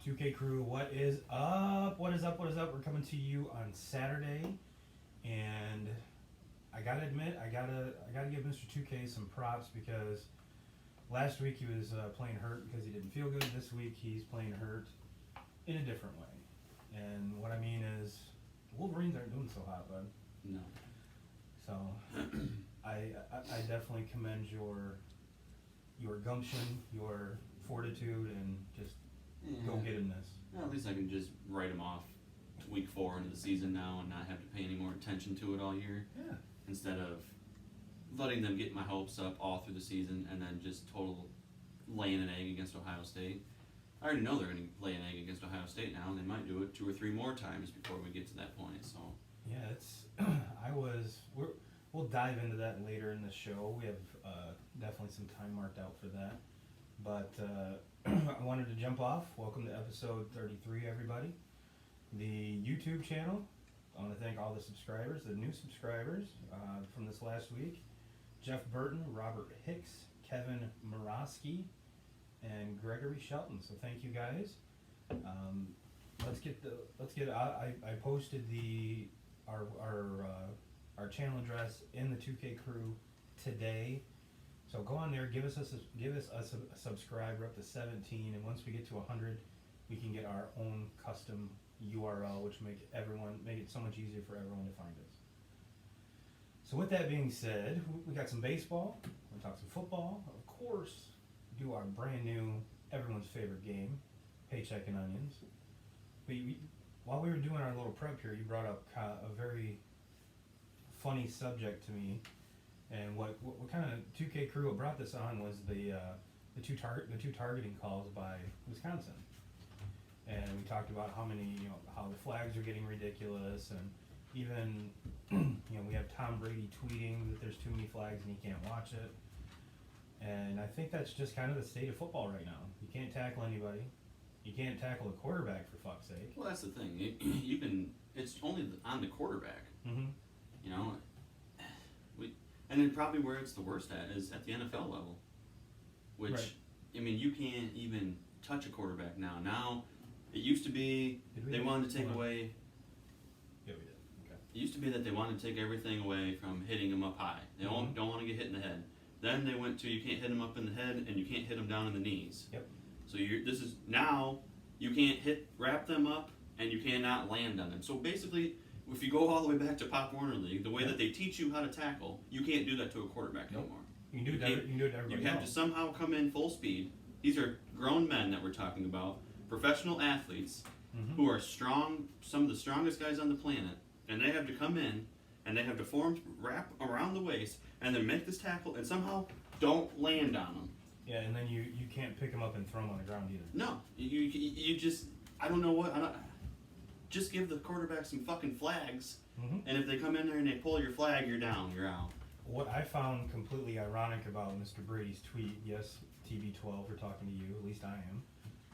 2K crew, what is up? What is up? What is up? We're coming to you on Saturday, and I gotta admit, I gotta give Mr. 2K some props because last week he was playing hurt because he didn't feel good. This week he's playing hurt in a different way, and what I mean is, Wolverines aren't doing so hot, bud. No. So I definitely commend your gumption, your fortitude, and just go get him this. Well, at least I can just write him off to week 4 into the season now and not have to pay any more attention to it all year. Yeah. Instead of letting them get my hopes up all through the season and then just total laying an egg against Ohio State. I already know they're going to lay an egg against Ohio State now, and they might do it 2 or 3 more times before we get to that point. So yeah, it's we'll dive into that later in the show. We have definitely some time marked out for that. But I wanted to jump off. Welcome to episode 33, everybody. The YouTube channel. I want to thank all the subscribers, the new subscribers from this last week. Jeff Burton, Robert Hicks, Kevin Morosky, and Gregory Shelton. So thank you guys. I posted our channel address in the 2K crew today. So go on there, give us a subscribe. We're up to 17, and once we get to 100, we can get our own custom URL, which make it so much easier for everyone to find us. So with that being said, we got some baseball. We'll talk some football, of course. Do our brand new, everyone's favorite game, Paycheck and Onions. While we were doing our little prep here, you brought up a very funny subject to me. And what kind of 2K crew brought this on was the two targeting calls by Wisconsin, and we talked about how the flags are getting ridiculous, and even we have Tom Brady tweeting that there's too many flags and he can't watch it, and I think that's just kind of the state of football right now. You can't tackle anybody, you can't tackle a quarterback for fuck's sake. well, that's the thing. It's only on the quarterback. Mm-hmm. You know. And then probably where it's the worst at is at the NFL level, which, right. I mean, you can't even touch a quarterback now. Now, it used to be they wanted to take away. Yeah, we did. Okay. It used to be that they wanted to take everything away from hitting them up high. They don't want to get hit in the head. Then they went to you can't hit them up in the head and you can't hit them down in the knees. Yep. So this is now you can't wrap them up and you cannot land on them. So basically, if you go all the way back to Pop Warner League, the way that they teach you how to tackle, you can't do that to a quarterback anymore. You can do it to everybody You have to somehow come in full speed. These are grown men that we're talking about, professional athletes who are strong, some of the strongest guys on the planet, and they have to come in and they have to wrap around the waist and then make this tackle and somehow don't land on them. Yeah, and then you can't pick them up and throw them on the ground either. No, you just I don't know what. Just give the quarterback some fucking flags, and if they come in there and they pull your flag, you're down, you're out. What I found completely ironic about Mr. Brady's tweet, yes, TB12, we're talking to you, at least I am.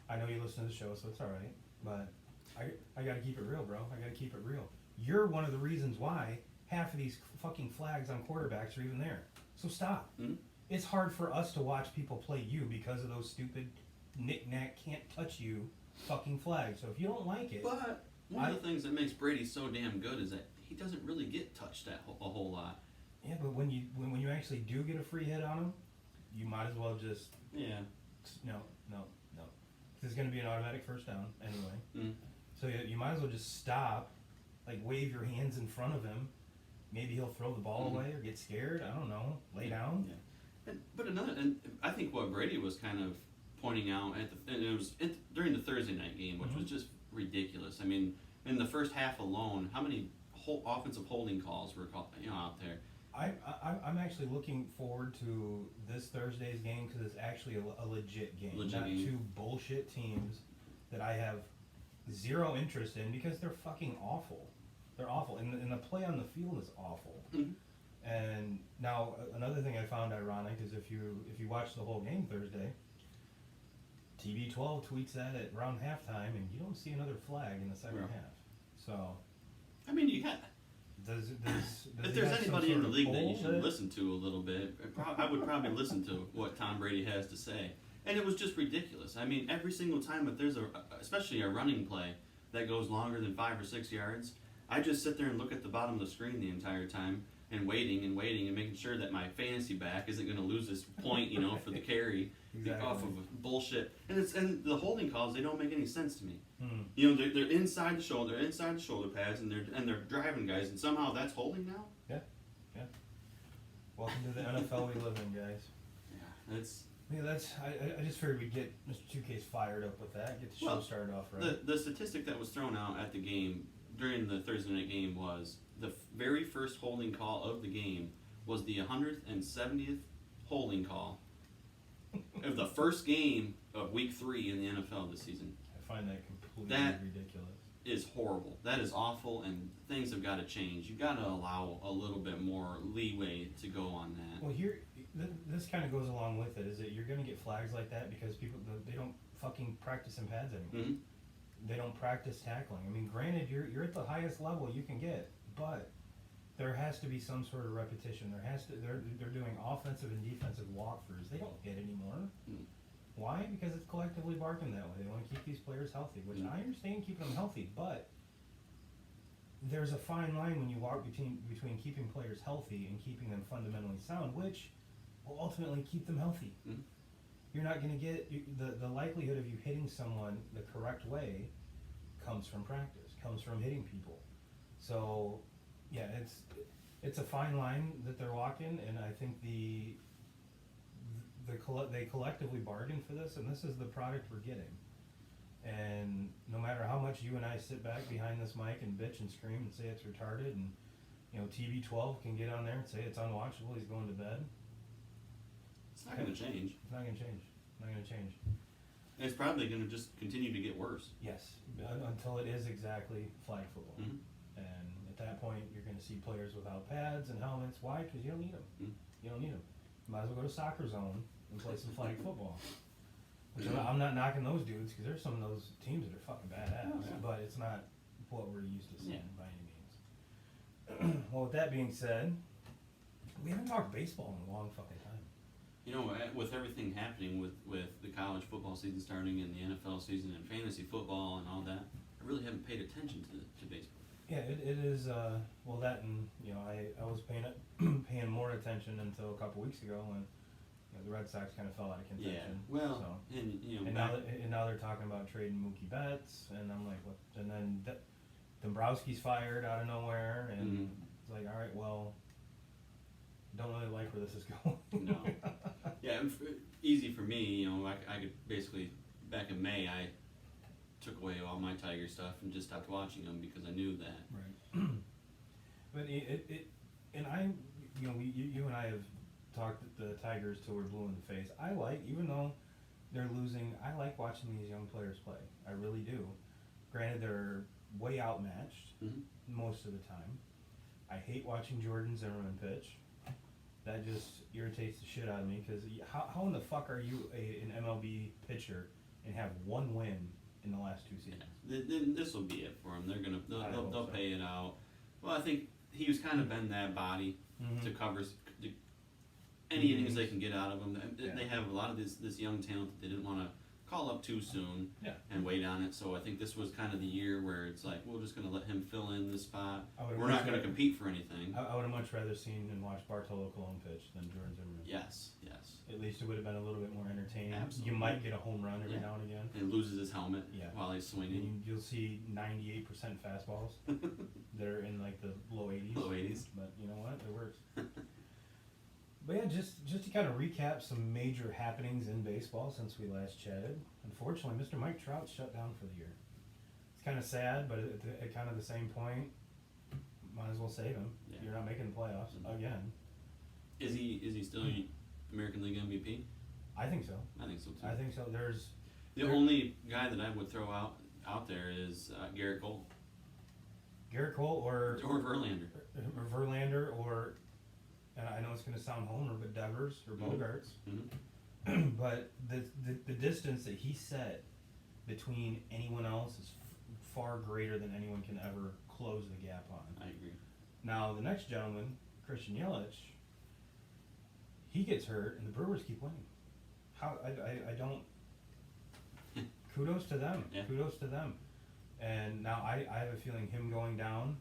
I know you listen to the show, so it's alright, but I gotta keep it real, bro. I gotta keep it real. You're one of the reasons why half of these fucking flags on quarterbacks are even there. So stop. Mm-hmm. It's hard for us to watch people play you because of those stupid knick-knack, can't touch you fucking flags. So if you don't like it... But... One of the things that makes Brady so damn good is that he doesn't really get touched a whole lot. Yeah, but when you actually do get a free hit on him, you might as well just no. This is going to be an automatic first down anyway. So you might as well just stop, like wave your hands in front of him. Maybe he'll throw the ball away or get scared. I don't know. Lay down. Yeah. And I think what Brady was kind of pointing out during the Thursday night game, which was just ridiculous. I mean, in the first half alone, how many offensive holding calls were out there? I'm actually looking forward to this Thursday's game because it's actually a legit game, not two bullshit teams that I have zero interest in because they're fucking awful. They're awful, and the play on the field is awful. And now another thing I found ironic is if you watch the whole game Thursday, TB12 tweets that at around halftime, and you don't see another flag in the second half. So, I mean, you got. If there's anybody in the league that you should listen to a little bit, I would probably listen to what Tom Brady has to say. And it was just ridiculous. I mean, every single time that there's especially a running play that goes longer than 5 or 6 yards, I just sit there and look at the bottom of the screen the entire time and waiting and making sure that my fantasy back isn't going to lose this point, for the carry off of bullshit. And the holding calls, they don't make any sense to me. They're inside the shoulder pads, and they're driving guys, and somehow that's holding now. Yeah. Welcome to the NFL we live in, guys. I just figured we'd get Mr. 2K's fired up with that, get the show started off right. The statistic that was thrown out at the game during the Thursday night game was the very first holding call of the game was the 170th holding call of the first game of Week 3 in the NFL this season. I find that completely ridiculous. Is horrible. That is awful, and things have got to change. You've got to allow a little bit more leeway to go on that. Well, this kind of goes along with it, is that you're going to get flags like that because people, they don't fucking practice in pads anymore. They don't practice tackling. I mean, granted, you're at the highest level you can get, but there has to be some sort of repetition. They're doing offensive and defensive walkthroughs. They don't hit anymore. Why? Because it's collectively barking that way. They want to keep these players healthy, which I understand keeping them healthy, but there's a fine line when you walk between keeping players healthy and keeping them fundamentally sound, which will ultimately keep them healthy. You're not going to get the likelihood of you hitting someone the correct way comes from practice, comes from hitting people. So, yeah, it's a fine line that they're walking, and I think they collectively bargained for this, and this is the product we're getting. And no matter how much you and I sit back behind this mic and bitch and scream and say it's retarded, and TB12 can get on there and say it's unwatchable, he's going to bed. It's not going to change. It's not going to change. Not going to change. And it's probably going to just continue to get worse. Yes, until it is exactly flag football. And at that point, you're going to see players without pads and helmets. Why? Because you don't need them. You don't need them. You might as well go to soccer zone and play some flag football. Which I'm not knocking those dudes, because there's some of those teams that are fucking badass, but it's not what we're used to seeing by any means. Well, with that being said, we haven't talked baseball in a long fucking time. With everything happening with the college football season starting and the NFL season and fantasy football and all that, I really haven't paid attention to baseball. Yeah, it is. That and I was paying more attention until a couple weeks ago when the Red Sox kind of fell out of contention. Yeah. Well, and now they're talking about trading Mookie Betts, and I'm like, what? And then Dombrowski's fired out of nowhere, and it's like, all right, well, don't really like where this is going. No. Yeah, easy for me. I could basically back in May I took away all my Tiger stuff and just stopped watching them because I knew that. Right. But you and I have talked the Tigers till we're blue in the face. Even though they're losing, I like watching these young players play. I really do. Granted, they're way outmatched most of the time. I hate watching Jordan Zimmerman pitch. That just irritates the shit out of me, because how in the fuck are you an MLB pitcher and have one win in the last 2 seasons? Yeah. This will be it for him. They'll pay it out. Well, I think he's kind of been that body to cover any innings they can get out of him. They have a lot of this young talent that they didn't want to call up too soon and wait on it. So I think this was kind of the year where it's like, we're just going to let him fill in this spot. We're not going to compete for anything. I would have much rather seen and watched Bartolo Colon pitch than Jordan Zimmerman. Yes. At least it would have been a little bit more entertaining. Absolutely. You might get a home run every now and again. And loses his helmet while he's swinging. And you'll see 98% fastballs. They're in like the low 80s. Low 80s. But you know what? It works. But yeah, just to kind of recap some major happenings in baseball since we last chatted. Unfortunately, Mr. Mike Trout shut down for the year. It's kind of sad, but at kind of the same point, might as well save him. Yeah. You're not making the playoffs again. Is he still American League MVP? I think so. I think so too. I think so. The only guy that I would throw out there is Garrett Cole. Garrett Cole or Verlander. Or Verlander or. And I know it's going to sound homer, but Devers or Bogarts. But the distance that he set between anyone else is far greater than anyone can ever close the gap on. I agree. Now, the next gentleman, Christian Yelich, he gets hurt, and the Brewers keep winning. how I don't. Kudos to them. Yeah. Kudos to them. And now I have a feeling him going down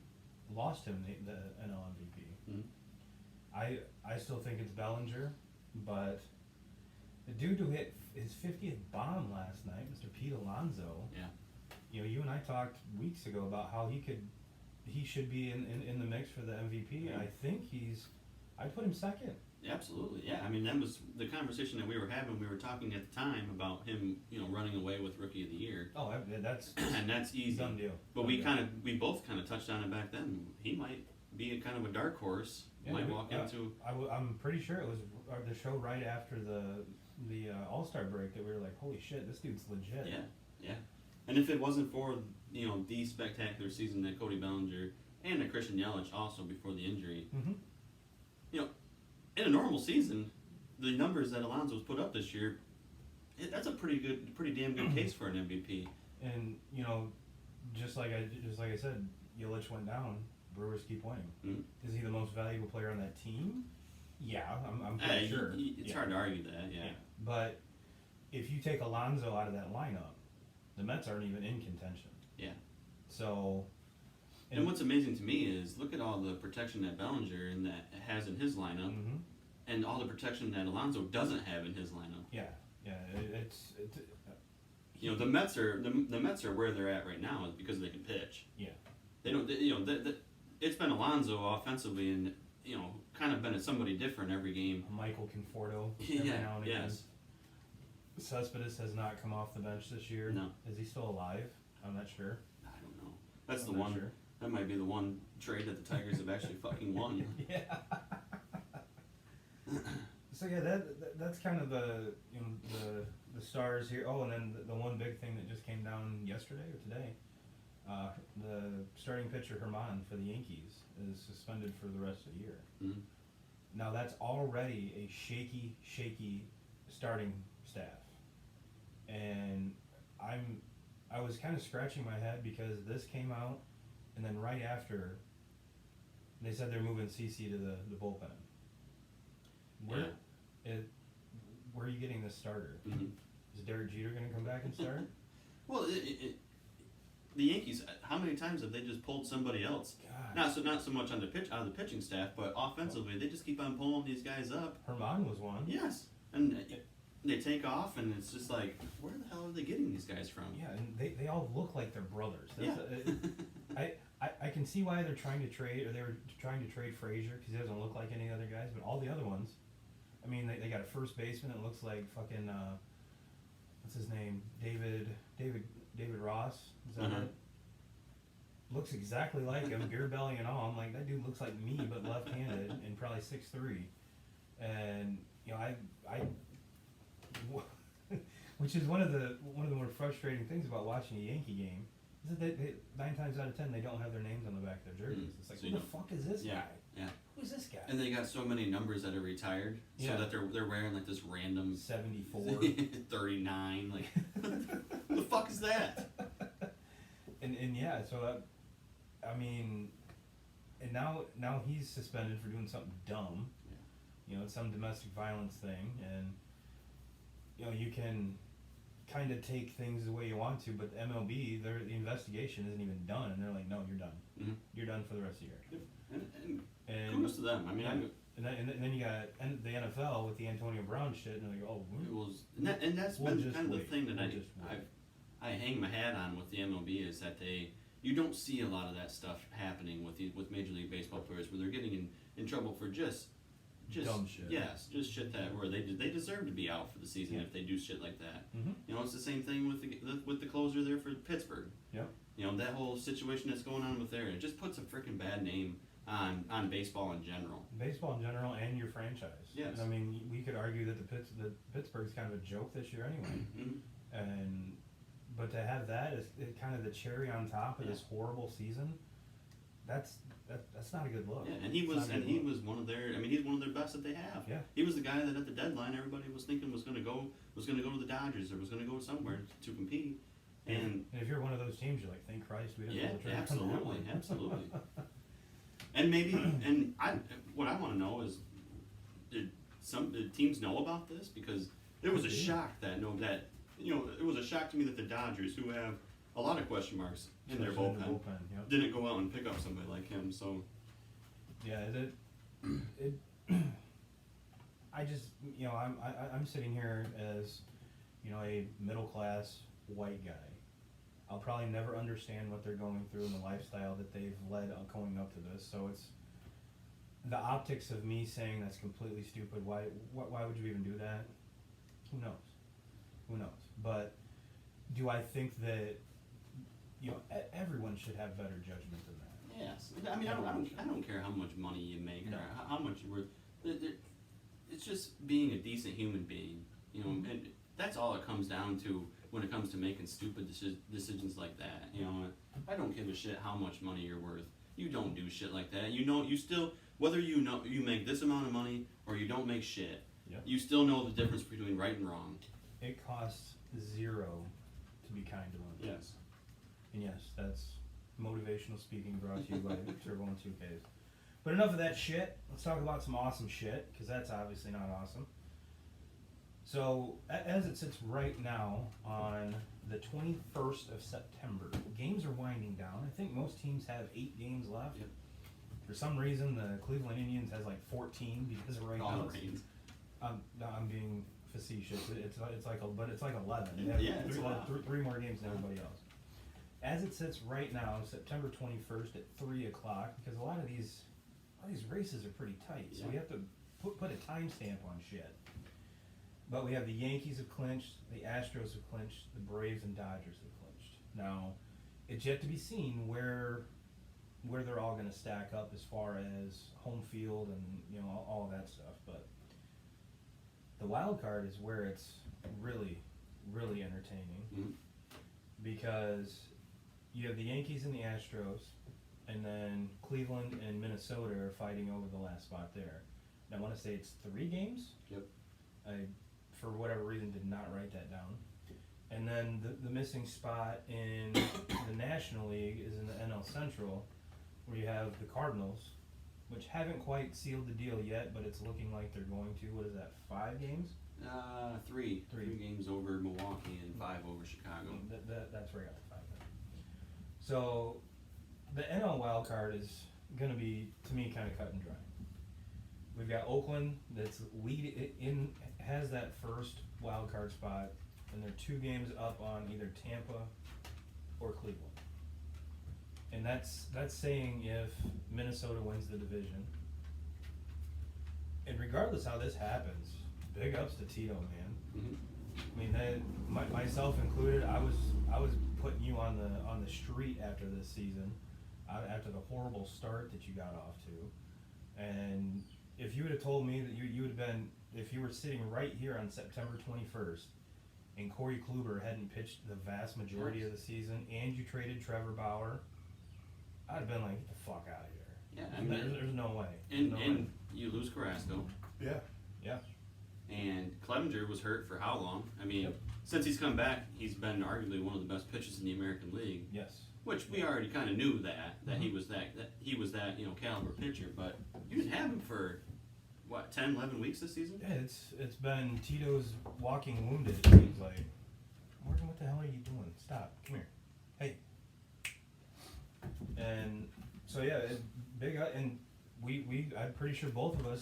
lost him the NL MVP. Mhm. I still think it's Bellinger, but the dude who hit his 50th bomb last night, Mr. Pete Alonso. Yeah. You know, you and I talked weeks ago about how he should be in the mix for the MVP. And I think I'd put him second. Yeah, absolutely. Yeah, I mean that was the conversation that we were having. We were talking at the time about him, running away with Rookie of the Year. Oh, that's and that's easy. done deal. But Done we deal. both kind of touched on it back then. He might be a kind of a dark horse. Yeah, Might walk into. I'm pretty sure it was the show right after the All-Star break that we were like, holy shit, this dude's legit. Yeah, yeah. And if it wasn't for the spectacular season that Cody Bellinger and that Christian Yelich also before the injury, Mm-hmm. In a normal season, the numbers that Alonso's put up this year, that's a pretty damn good case for an MVP. And just like I said, Yelich went down. Brewers keep winning. Mm-hmm. Is he the most valuable player on that team? Yeah, I'm pretty sure. It's hard to argue that. Yeah. But if you take Alonso out of that lineup, the Mets aren't even in contention. Yeah. So. And what's amazing to me is look at all the protection that Bellinger has in his lineup, Mm-hmm. and all the protection that Alonso doesn't have in his lineup. Yeah. It's the Mets are where they're at right now is because they can pitch. Yeah. They don't. It's been Alonso offensively, and kind of been at somebody different every game. Michael Conforto every Yeah. now and again. Yes. Cespedes has not come off the bench this year. No. Is he still alive? I'm not sure. I don't know. That's I'm the not one. sure. That might be the one trade that the Tigers have actually fucking won. Yeah. So yeah, that's kind of the the stars here. Oh, and then the one big thing that just came down yesterday or today, the starting pitcher Herman for the Yankees is suspended for the rest of the year. Mm-hmm. Now that's already a shaky starting staff, and I was kind of scratching my head because this came out, and then right after, they said they're moving CC to the bullpen. Where are you getting this starter? Mm-hmm. Is Derek Jeter going to come back and start? Well, the Yankees. How many times have they just pulled somebody else? God. Not so much on the pitching staff, but offensively, they just keep on pulling these guys up. Herman was one. Yes, and they take off, and it's just like, where the hell are they getting these guys from? Yeah, and they all look like they're brothers. Yeah. I can see why they're trying to trade, or they were trying to trade Frazier because he doesn't look like any other guys, but all the other ones, I mean, they got a first baseman that looks like fucking what's his name, David Ross. Is that Uh-huh. it? Looks exactly like him, beer belly and all. I'm like, that dude looks like me, but left-handed and probably 6'3", and which is one of the more frustrating things about watching a Yankee game is that they 9 times out of 10 they don't have their names on the back of their jerseys. It's like, So who the fuck is this guy? Yeah. Who's this guy? And they got so many numbers that are retired, Yeah. so that they're wearing like this random 74. 39. Like, who the fuck is that? And yeah, so I mean, and now he's suspended for doing something dumb. Yeah. It's some domestic violence thing, and you can kind of take things the way you want to, but the MLB, the investigation isn't even done, and they're like, no, you're done. Mm-hmm. You're done for the rest of the year. And kudos to them. I mean, and then you got the NFL with the Antonio Brown shit, and they're like, oh, it was, and that's we'll been kind of the wait. thing that We'll I hang my hat on with the MLB is that you don't see a lot of that stuff happening with Major League Baseball players where they're getting in trouble for just dumb shit. Yes, just shit that where they deserve to be out for the season Yeah. if they do shit like that. Mm-hmm. It's the same thing with the closer there for Pittsburgh. Yeah. That whole situation that's going on with there, it just puts a freaking bad name on baseball in general. Baseball in general and your franchise. Yes. And I mean, we could argue that the Pittsburgh's kind of a joke this year anyway. Mm-hmm. But to have that as kind of the cherry on top of this horrible season, that's not a good look. Yeah, and he was one of their. I mean, he's one of their best that they have. Yeah. He was the guy that at the deadline everybody was thinking was going to go to the Dodgers or was going to go somewhere to compete. And if you're one of those teams, you're like, thank Christ we didn't pull the trigger on that absolutely, one. absolutely. And maybe, what I want to know is, did teams know about this? Because It was a shock that it was a shock to me that the Dodgers, who have a lot of question marks in their Especially bullpen, yep. didn't go out and pick up somebody like him. So yeah, it I just I'm sitting here as a middle class white guy. I'll probably never understand what they're going through and the lifestyle that they've led going up to this. So it's the optics of me saying that's completely stupid. Why would you even do that? Who knows? But do I think that everyone should have better judgment than that? yes, I mean I don't care how much money you make or how much you're worth. It's just being a decent human being, and that's all it comes down to when it comes to making stupid decisions like that. I don't give a shit how much money you're worth. You don't do shit like that. You still, whether you make this amount of money or you don't make shit, Yep. you still know the difference between right and wrong. It costs $0 to be kind to others. Yes. And yes, that's motivational speaking brought to you by Turbo and 2Ks. But enough of that shit. Let's talk about some awesome shit, because that's obviously not awesome. So, as it sits right now on the 21st of September, games are winding down. I think most teams have 8 games left. Yep. For some reason, the Cleveland Indians has like 14 because of right now. I'm being facetious. It's like 11. They have it's a lot. three more games than everybody else. As it sits right now, September 21st at 3 o'clock, because a lot of these races are pretty tight, so we have to put a timestamp on shit. But we have the Yankees have clinched, the Astros have clinched, the Braves and Dodgers have clinched. Now, it's yet to be seen where they're all going to stack up as far as home field and all of that stuff. But the wild card is where it's really, really entertaining, because you have the Yankees and the Astros, and then Cleveland and Minnesota are fighting over the last spot there. Now, I want to say it's 3 games. Yep. I, for whatever reason, did not write that down. And then the missing spot in the National League is in the NL Central, where you have the Cardinals, which haven't quite sealed the deal yet, but it's looking like they're going to. What is that, 5 games? 3 games over Milwaukee and 5 over Chicago. That's where I got the 5 then. So the NL wild card is going to be, to me, kind of cut and dry. We've got Oakland that's has that first wild card spot, and they're 2 games up on either Tampa or Cleveland. And that's saying if Minnesota wins the division. And regardless how this happens, big ups to Tito, man. I mean, myself included, I was putting you on the street after this season, after the horrible start that you got off to. And if you would have told me that you would have been, if you were sitting right here on September 21st and Corey Kluber hadn't pitched the vast majority of the season and you traded Trevor Bauer, I'd have been like, get the fuck out of here. Yeah, I mean, there's no way. And you lose Carrasco. Yeah. And Clevenger was hurt for how long? I mean, since he's come back, he's been arguably one of the best pitchers in the American League. Yes. Which we already kind of knew that he was that caliber pitcher, but you didn't have him for what, 10, 11 weeks this season? Yeah, it's been Tito's walking wounded. It seems like, Morgan, what the hell are you doing? Stop! Come here. Hey. And so yeah, big and I'm pretty sure both of us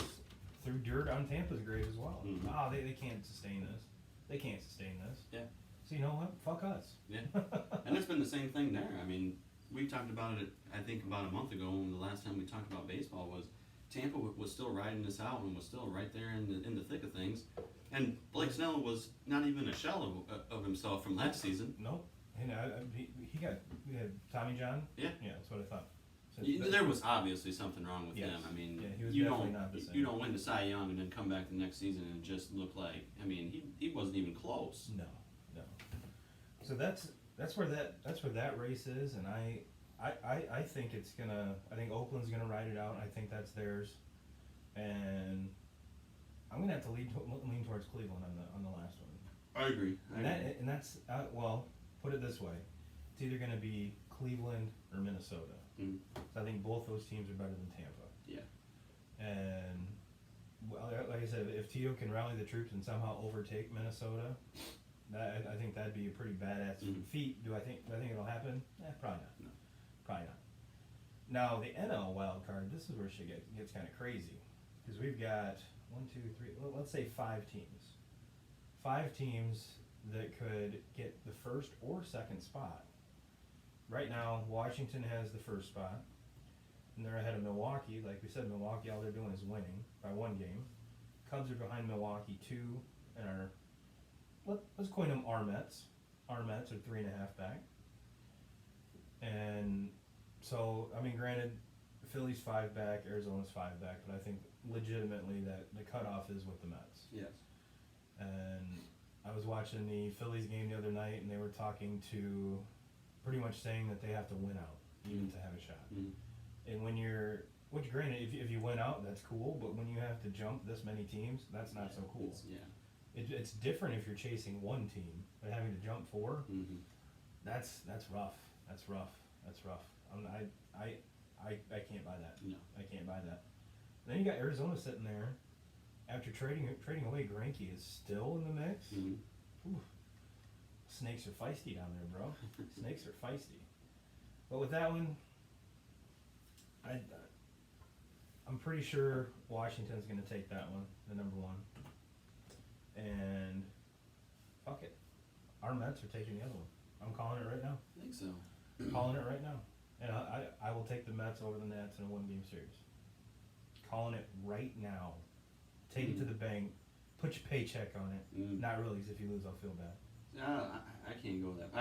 threw dirt on Tampa's grave as well. Oh, they can't sustain this. They can't sustain this. Yeah. So you know what? Fuck us. Yeah. And it's been the same thing there. I mean, we talked about it, I think, about a month ago, when the last time we talked about baseball was Tampa was still riding this out and was still right there in the thick of things. And Blake Snell was not even a shell of himself from last season. Nope. And we had Tommy John. Yeah. Yeah, that's what I thought. So there was obviously something wrong with him. I mean, he was you definitely don't not the same. you don't win the Cy Young and then come back the next season and just look like, I mean, he wasn't even close. No. So that's where that race is, and I think it's gonna. I think Oakland's gonna ride it out. I think that's theirs, and I'm gonna have to lean towards Cleveland on the last one. I agree. And that's well, put it this way: it's either gonna be Cleveland or Minnesota. So I think both those teams are better than Tampa. Yeah. And well, like I said, if Tito can rally the troops and somehow overtake Minnesota, I think that'd be a pretty badass feat. Do I think it'll happen? Probably not. No. Probably not. Now the NL wild card. This is where shit gets kind of crazy, because we've got 1, 2, 3. Let's say 5 teams. 5 teams that could get the first or second spot. Right now, Washington has the first spot, and they're ahead of Milwaukee. Like we said, Milwaukee, all they're doing is winning by 1 game. Cubs are behind Milwaukee 2, and let's coin them our Mets. Our Mets are 3.5 back. And so, I mean, granted, Philly's 5 back, Arizona's 5 back, but I think legitimately that the cutoff is with the Mets. Yes. And I was watching the Phillies game the other night, and they were talking to, pretty much saying that they have to win out even to have a shot. And when which granted, if you win out, that's cool, but when you have to jump this many teams, that's not so cool. It's different if you're chasing 1 team, but having to jump 4, that's rough. That's rough. I can't buy that. No. I can't buy that. Then you got Arizona sitting there, after trading away Greinke is still in the mix. Ooh. Snakes are feisty down there, bro. Snakes are feisty. But with that one, I'm pretty sure Washington's going to take that one, the number 1. And fuck it, our Mets are taking the other one. I'm calling it right now. I think so. I'm calling it right now. And I will take the Mets over the Nats in a 1-game series. Calling it right now. Take it to the bank. Put your paycheck on it. Not really, because if you lose, I'll feel bad. I can't go that.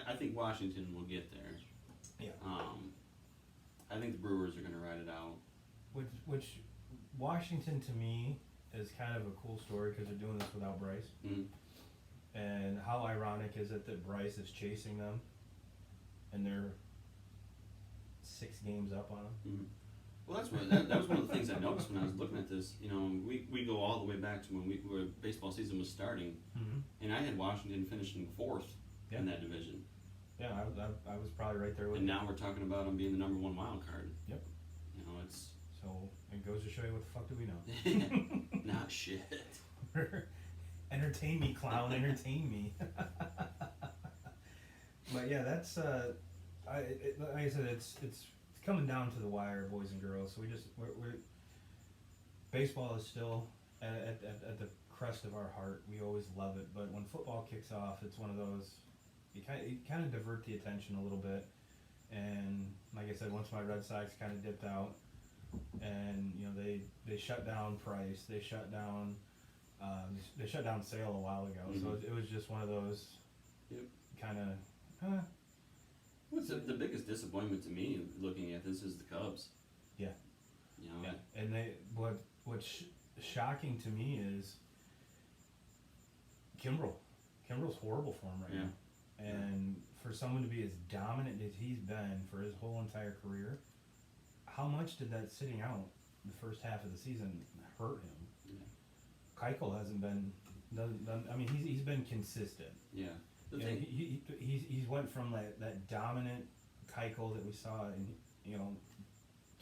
I think Washington will get there. Yeah. I think the Brewers are going to ride it out. Which Washington to me is kind of a cool story, because they're doing this without Bryce. And how ironic is it that Bryce is chasing them, and they're 6 games up on them? Well, that was one of the things I noticed when I was looking at this. You know, we go all the way back to when baseball season was starting, and I had Washington finishing 4th in that division. Yeah, I was probably right there with And you. now we're talking about them being the number 1 wild card. Yep. You know, it's So it goes to show you what the fuck do we know. not shit. Entertain me, clown. Entertain me. But yeah, that's like I said, it's coming down to the wire, boys and girls. So we're baseball is still at the crest of our heart. We always love it, but when football kicks off, it's one of those you kind of divert the attention a little bit. And like I said, once my Red Sox kind of dipped out, and you know they shut down Price, they shut down Sale a while ago. So it was just one of those kind of. What's the biggest disappointment to me looking at this is the Cubs. Yeah. You know. Yeah, and what's shocking to me is Kimbrel. Kimbrel's horrible for him right now. And for someone to be as dominant as he's been for his whole entire career, how much did that sitting out the first half of the season hurt him? Keuchel hasn't been. I mean, he's been consistent. Yeah. The thing, he's went from that dominant Keuchel that we saw in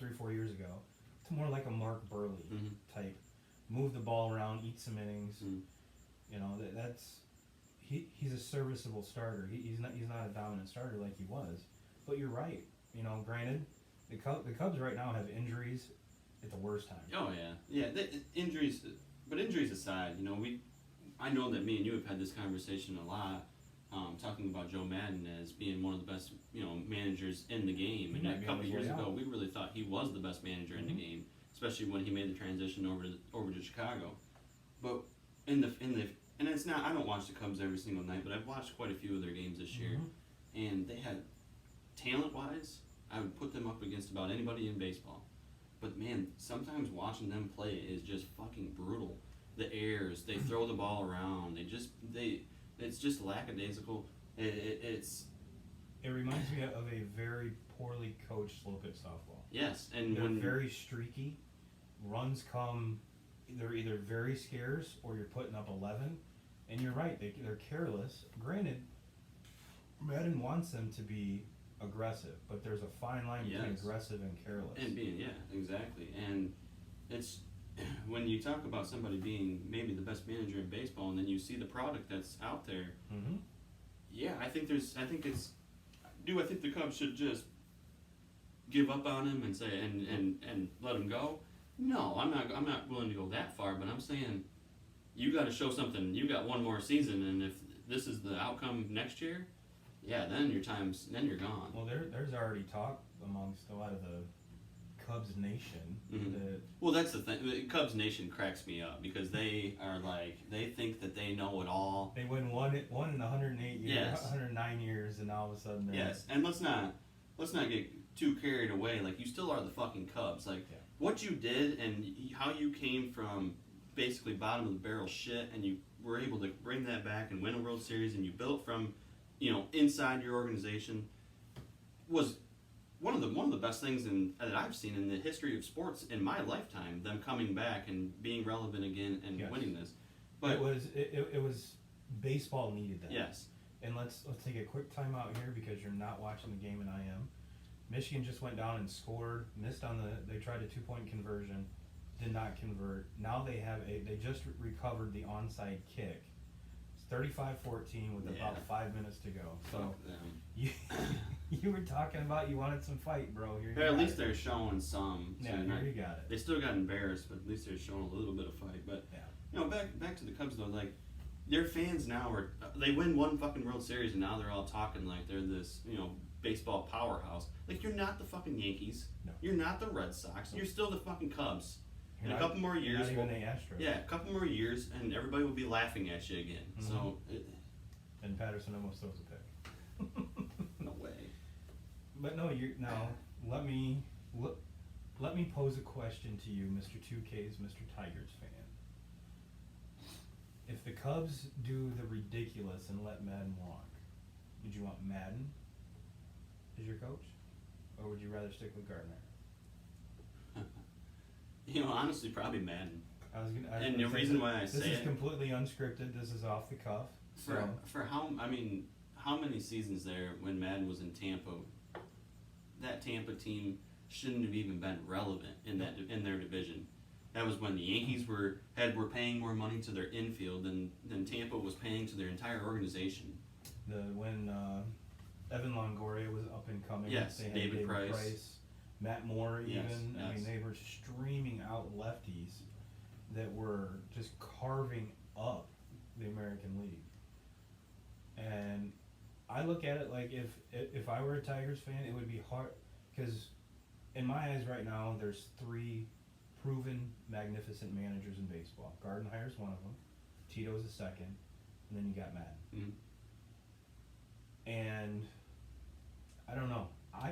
3-4 years ago to more like a Mark Burley type. Move the ball around, eat some innings. You know, he's a serviceable starter. He's not a dominant starter like he was. But you're right. You know, granted, the Cubs right now have injuries at the worst time. Oh yeah, injuries. But injuries aside, you know, I know that me and you have had this conversation a lot, talking about Joe Madden as being one of the best, managers in the game. And a couple years ago, we really thought he was the best manager in the game, especially when he made the transition over to Chicago. But and it's not. I don't watch the Cubs every single night, but I've watched quite a few of their games this year, and they had talent-wise, I would put them up against about anybody in baseball. But man, sometimes watching them play is just fucking brutal. The errors, they throw the ball around. It's just lackadaisical. It reminds me of a very poorly coached slow pitch softball. Yes, and they're very streaky. Runs come, they're either very scarce or you're putting up 11. And you're right, they're careless. Granted, Madden wants them to be aggressive, but there's a fine line between aggressive and careless. And being, exactly. And when you talk about somebody being maybe the best manager in baseball, and then you see the product that's out there, yeah, I think the Cubs should just give up on him and say and let him go? No, I'm not willing to go that far, but I'm saying you got to show something. You got one more season, and if this is the outcome next year, yeah, then you're gone. Well, there's already talk amongst a lot of the Cubs Nation. Well, that's the thing. The Cubs Nation cracks me up because they are like, they think that they know it all. They win one in 108 years, Yes. 109 years, and all of a sudden they're... Yes, and let's not get too carried away. Like, you still are the fucking Cubs. Like, what you did and how you came from basically bottom of the barrel shit, and you were able to bring that back and win a World Series, and you built from, inside your organization, was one of the best things that I've seen in the history of sports in my lifetime. Them coming back and being relevant again and winning this. But it was baseball needed that. Yes. And let's take a quick time out here because you're not watching the game and I am. Michigan just went down and scored, missed on they tried a 2-point conversion, did not convert. Now they just recovered the onside kick. It's 35-14 with about 5 minutes to go. So you were talking about you wanted some fight, bro. At least they're showing some. Yeah, here you got it. They still got embarrassed, but at least they're showing a little bit of fight. But back to the Cubs though, like their fans now they win one fucking World Series and now they're all talking like they're this baseball powerhouse. Like, you're not the fucking Yankees. No. You're not the Red Sox. You're still the fucking Cubs. In a couple more years, not even the Astros. Yeah, a couple more years, and everybody will be laughing at you again. So. And Patterson almost throws a pick. No way. But no, let me pose a question to you, Mr. 2K's Mr. Tigers fan. If the Cubs do the ridiculous and let Madden walk, would you want Madden as your coach, or would you rather stick with Gardner? Honestly, probably Madden. And the reason why I say this is completely unscripted. This is off the cuff. For how many seasons there when Madden was in Tampa, that Tampa team shouldn't have even been relevant in their division. That was when the Yankees were paying more money to their infield than Tampa was paying to their entire organization. When Evan Longoria was up and coming. Yes, they had David Price. Matt Moore even. Yes. I mean, they were streaming out lefties that were just carving up the American League. And I look at it like if I were a Tigers fan, it would be hard, because in my eyes right now, there's 3 proven magnificent managers in baseball. Gardenhire's one of them, Tito's the second, and then you got Madden. And I don't know.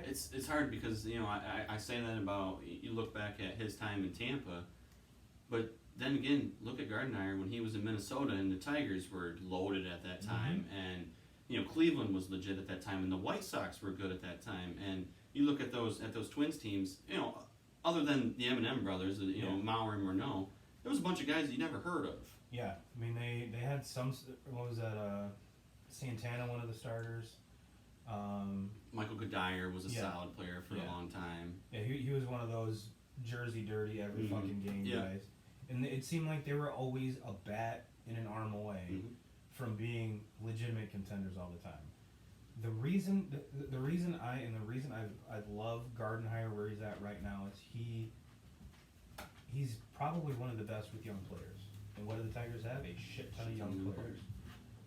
It's hard because I say that about, you look back at his time in Tampa, but then again, look at Gardner when he was in Minnesota and the Tigers were loaded at that time, and Cleveland was legit at that time, and the White Sox were good at that time. And you look at those Twins teams, other than the M&M brothers, Mauer and Morneau, there was a bunch of guys that you never heard of. Yeah, I mean they had some. What was that? Santana, one of the starters. Michael Goodire was a solid player for a long time. Yeah, he was one of those Jersey dirty every fucking game guys. And it seemed like they were always a bat and an arm away from being legitimate contenders all the time. The reason I love Gardenhire where he's at right now is he's probably one of the best with young players. And what do the Tigers have? A shit ton of young players.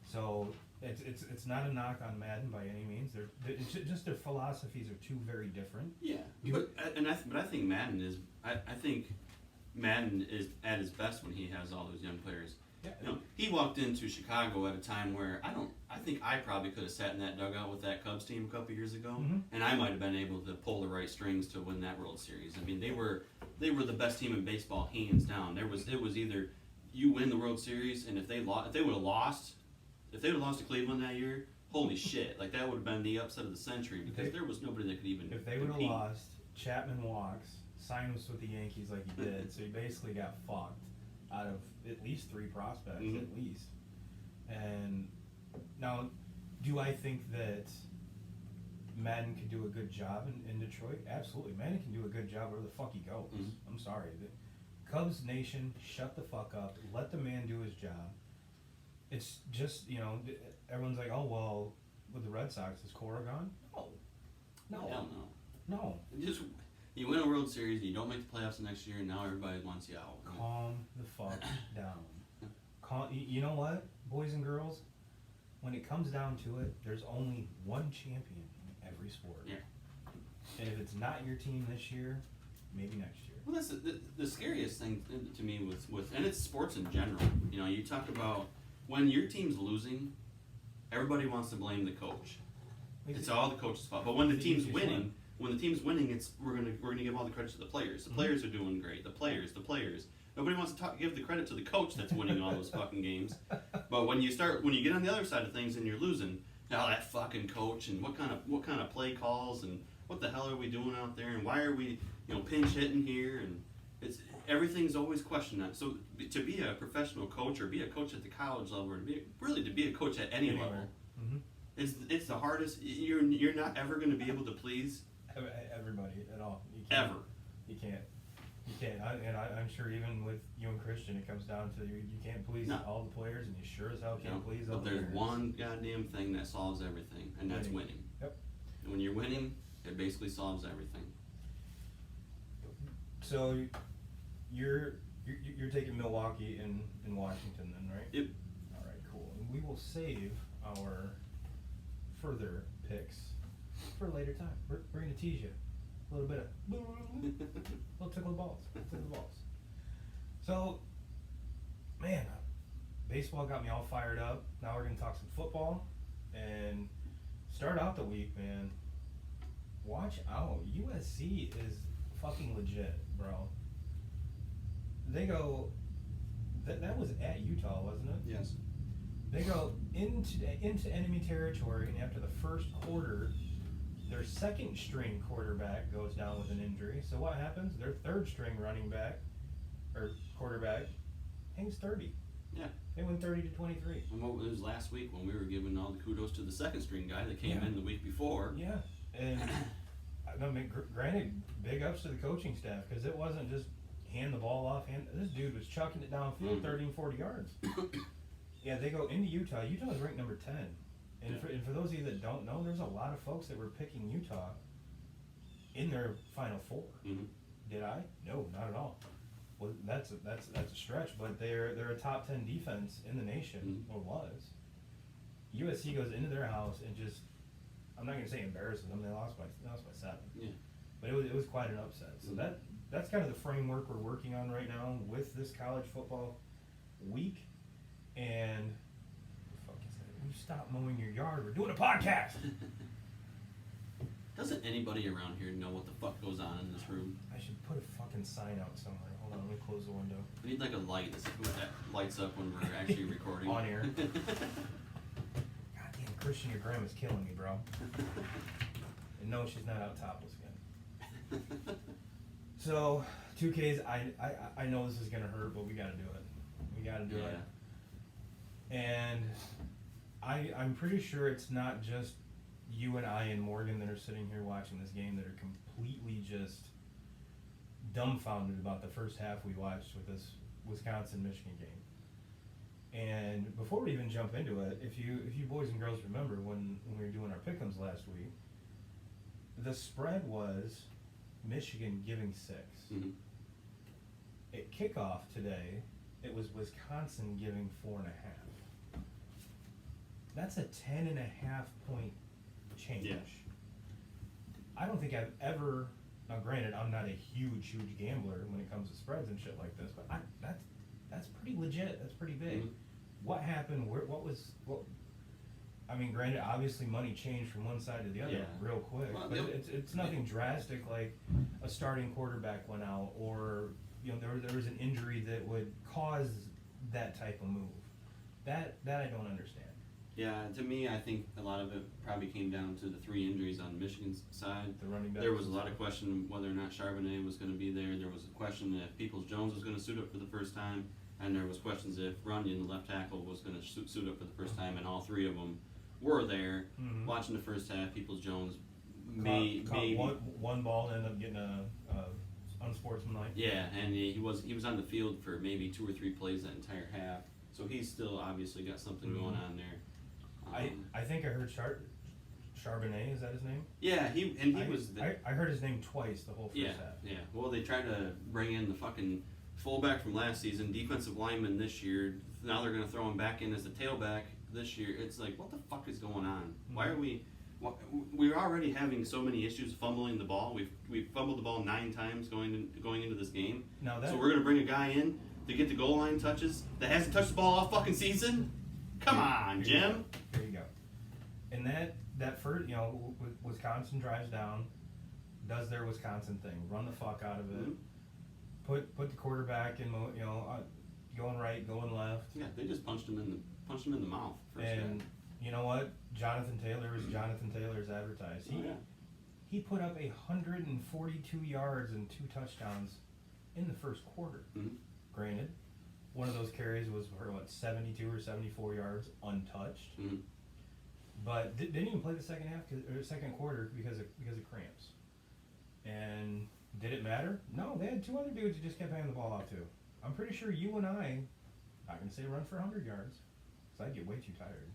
So it's not a knock on Madden by any means. It's just their philosophies are two very different. Yeah, but I think Madden is. I think Madden is at his best when he has all those young players. Yeah. He walked into Chicago at a time where I think I probably could have sat in that dugout with that Cubs team a couple years ago, and I might have been able to pull the right strings to win that World Series. I mean, they were the best team in baseball, hands down. It was either you win the World Series, and if they would have lost to Cleveland that year, holy shit! Like, that would have been the upset of the century because there was nobody that could even. If they would have lost, Chapman walks, signs with the Yankees like he did, so he basically got fucked out of at least 3 prospects, at least. And now, do I think that Madden could do a good job in Detroit? Absolutely. Madden can do a good job wherever the fuck he goes. I'm sorry. The Cubs Nation, shut the fuck up. Let the man do his job. It's just, everyone's like, oh, well, with the Red Sox, is Cora gone? No. Hell no. No. You win a World Series, you don't make the playoffs the next year, and now everybody wants you out. Calm the fuck down. You know what, boys and girls? When it comes down to it, there's only one champion in every sport. Yeah. And if it's not your team this year, maybe next year. Well, that's the scariest thing to me with and it's sports in general. You talk about when your team's losing, everybody wants to blame the coach. It's all the coach's fault. But when the team's winning, it's we're gonna give all the credit to the players. The players are doing great. The players. Nobody wants to give the credit to the coach that's winning all those fucking games. But when you get on the other side of things and you're losing, now that fucking coach and what kind of play calls and what the hell are we doing out there and why are we pinch hitting here, and everything's always questioned that. So to be a professional coach or be a coach at the college level or to be a coach at any level, it's the hardest. You're not ever going to be able to please everybody at all. You can't. I'm sure even with you and Christian, it comes down to you can't please all the players, and you sure as hell can't please all the players. But there's one goddamn thing that solves everything, and that's winning. Yep. And when you're winning, it basically solves everything. So you're taking Milwaukee and Washington then, right? Yep. All right, cool. And we will save our further picks for a later time. We're going to tease you a little bit of little tickle the balls. So, man, baseball got me all fired up. Now we're going to talk some football and start out the week, man. Watch out. USC is fucking legit, bro. They go, that was at Utah, wasn't it? Yes. They go into enemy territory, and after the first quarter, their second string quarterback goes down with an injury. So what happens? Their third string running back, or quarterback, hangs 30. Yeah. They win 30-23. And what was last week when we were giving all the kudos to the second string guy that came in the week before. Yeah. And I mean, granted, big ups to the coaching staff, because it wasn't just hand the ball off. This dude was chucking it downfield 30 and 40 yards. Yeah, they go into Utah. Utah is ranked number 10. And for those of you that don't know, there's a lot of folks that were picking Utah in their Final Four. Mm-hmm. Did I? No, not at all. Well, that's a stretch, but they're a top 10 defense in the nation, or was. USC goes into their house and just, I'm not gonna say embarrasses them. They lost by 7. Yeah. But it was quite an upset. So that's kind of the framework we're working on right now with this college football week. And what the fuck is that? Will you stop mowing your yard? We're doing a podcast. Doesn't anybody around here know what the fuck goes on in this room? I should put a fucking sign out somewhere. Hold on, let me close the window. We need like a light that lights up when we're actually recording. On air. God damn, Christian, your grandma's killing me, bro. And no, she's not out topless again. So, 2Ks, I know this is gonna hurt, but we gotta do it. We gotta do it. And I'm pretty sure it's not just you and I and Morgan that are sitting here watching this game that are completely just dumbfounded about the first half we watched with this Wisconsin-Michigan game. And before we even jump into it, if you boys and girls remember when we were doing our pick'ems last week, the spread was Michigan giving 6. Mm-hmm. At kickoff today, it was Wisconsin giving 4.5. That's a 10.5 point change. Yeah. I don't think I've ever, now granted, I'm not a huge gambler when it comes to spreads and shit like this, but that's pretty legit. That's pretty big. Mm-hmm. What happened? I mean, granted, obviously money changed from one side to the other real quick, well, but it's nothing drastic like a starting quarterback went out, or there was an injury that would cause that type of move. That I don't understand. Yeah, to me, I think a lot of it probably came down to the 3 injuries on Michigan's side. The running back. There was a lot of question whether or not Charbonnet was going to be there. There was a question if Peoples-Jones was going to suit up for the first time, and there was questions if Runyon, the left tackle, was going to suit up for the first time, and all 3 of them were there. Mm-hmm. Watching the first half, Peoples-Jones caught one ball and ended up getting a unsportsmanlike. Yeah, and he was on the field for maybe 2 or 3 plays that entire half. So he's still obviously got something going on there. I think I heard Charbonnet, is that his name? Yeah, he was. I heard his name twice the whole first half. Yeah. Well, they tried to bring in the fucking fullback from last season, defensive lineman this year. Now they're going to throw him back in as the tailback this year. It's like, what the fuck is going on? Why are we? We're already having so many issues fumbling the ball. We've fumbled the ball 9 times going into this game. So we're going to bring a guy in to get the goal line touches that hasn't touched the ball all fucking season. Come on, Jim. There you go. And that first, Wisconsin drives down, does their Wisconsin thing, run the fuck out of it, put the quarterback in, going right, going left. Yeah, they just punched him in the mouth. And you know what? Jonathan Taylor is Jonathan Taylor's advertised. He put up 142 yards and 2 touchdowns in the first quarter. Mm-hmm. Granted, one of those carries was for 72 or 74 yards untouched. Mm-hmm. But didn't even play the second half or second quarter because of cramps. And did it matter? No, they had 2 other dudes who just kept handing the ball off to. I'm pretty sure you and I, not gonna say run for 100 yards, because I'd get way too tired.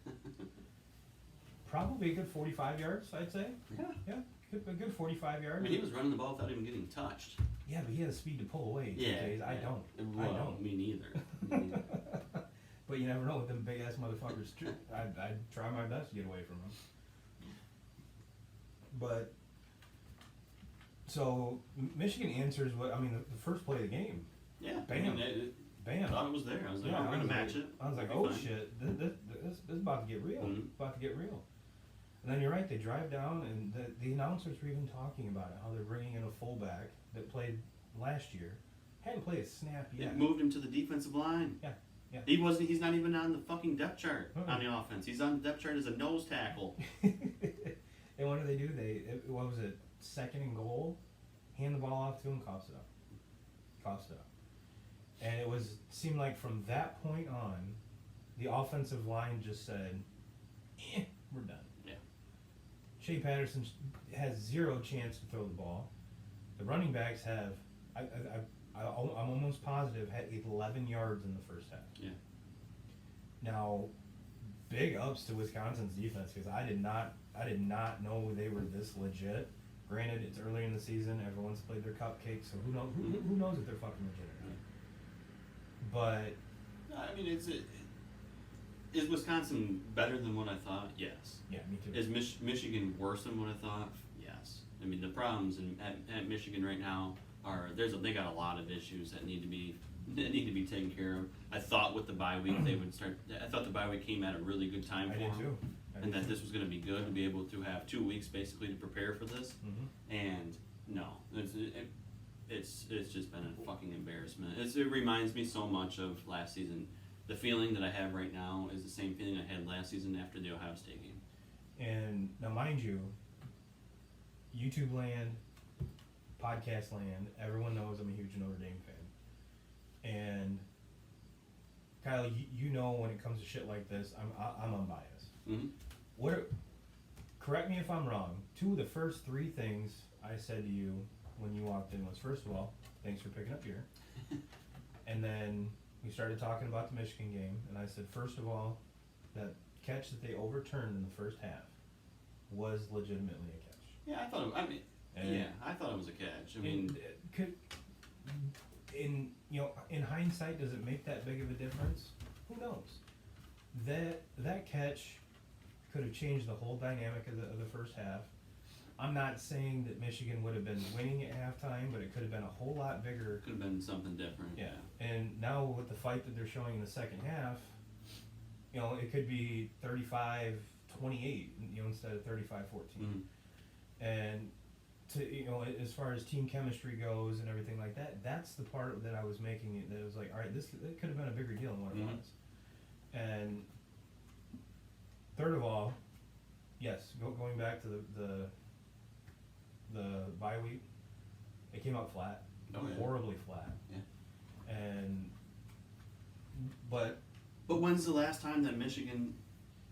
Probably a good 45 yards, I'd say. Yeah, a good 45 yards. I mean, he was running the ball without even getting touched. Yeah, but he has speed to pull away. I don't. Well, I don't. Me neither. But you never know with them big ass motherfuckers. I'd try my best to get away from them. But so Michigan answers the first play of the game. Yeah. Bam. Bam. I thought it was there. I was like, we're gonna match it. I was like, oh shit, this is about to get real. Mm-hmm. It's about to get real. And then you're right. They drive down, and the announcers were even talking about it. How they're bringing in a fullback that played last year, hadn't played a snap yet. It moved him to the defensive line. Yeah. He's not even on the fucking depth chart on the offense. He's on the depth chart as a nose tackle. And what do? What was it? 2nd and goal, hand the ball off to him, coughs it up. And it seemed like from that point on, the offensive line just said, we're done. Yeah. Shea Patterson has 0 chance to throw the ball. The running backs have, I'm almost positive, had 11 yards in the first half. Yeah. Now, big ups to Wisconsin's defense, because I did not know they were this legit. Granted, it's early in the season. Everyone's played their cupcakes, so who knows? Who knows if they're fucking legit or not? But I mean, is Wisconsin better than what I thought? Yes. Yeah, me too. Is Michigan worse than what I thought? Yes. I mean, the problems at Michigan right now are they got a lot of issues that need to be taken care of. I thought with the bye week they would start. I thought the bye week came at a really good time for them. I did too. And that this was going to be good to be able to have 2 weeks basically to prepare for this. Mm-hmm. And no, it's just been a fucking embarrassment. It reminds me so much of last season. The feeling that I have right now is the same feeling I had last season after the Ohio State game. And now, mind you, YouTube land, podcast land, everyone knows I'm a huge Notre Dame fan. And Kyle, you know when it comes to shit like this, I'm unbiased. Mm-hmm. Correct me if I'm wrong. 2 of the first 3 things I said to you when you walked in was, first of all, thanks for picking up here. And then we started talking about the Michigan game, and I said, first of all, that catch that they overturned in the first half was legitimately a catch. Yeah, I thought it was a catch. I mean, in hindsight, does it make that big of a difference? Who knows? That catch could have changed the whole dynamic of the first half. I'm not saying that Michigan would have been winning at halftime, but it could have been a whole lot bigger. Could have been something different. Yeah. And now with the fight that they're showing in the second half, it could be 35-28, instead of 35-14. Mm-hmm. And as far as team chemistry goes and everything like that, that's the part that I was making it, that it was like, all right, it could have been a bigger deal than what it was. And third of all, yes, going back to the bye week, it came out flat, horribly flat. Yeah. But when's the last time that Michigan,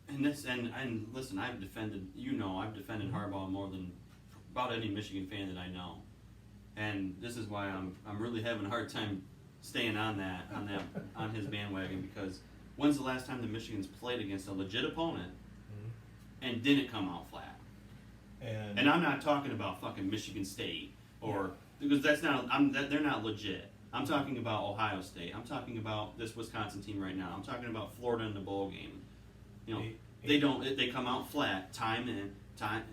and listen, I've defended Harbaugh more than about any Michigan fan that I know. and this is why I'm really having a hard time staying on his bandwagon, because when's the last time the Michigan's played against a legit opponent and didn't come out flat? And I'm not talking about fucking Michigan State because that's not they're not legit. I'm talking about Ohio State. I'm talking about this Wisconsin team right now. I'm talking about Florida in the bowl game. You know, they come out flat time in time.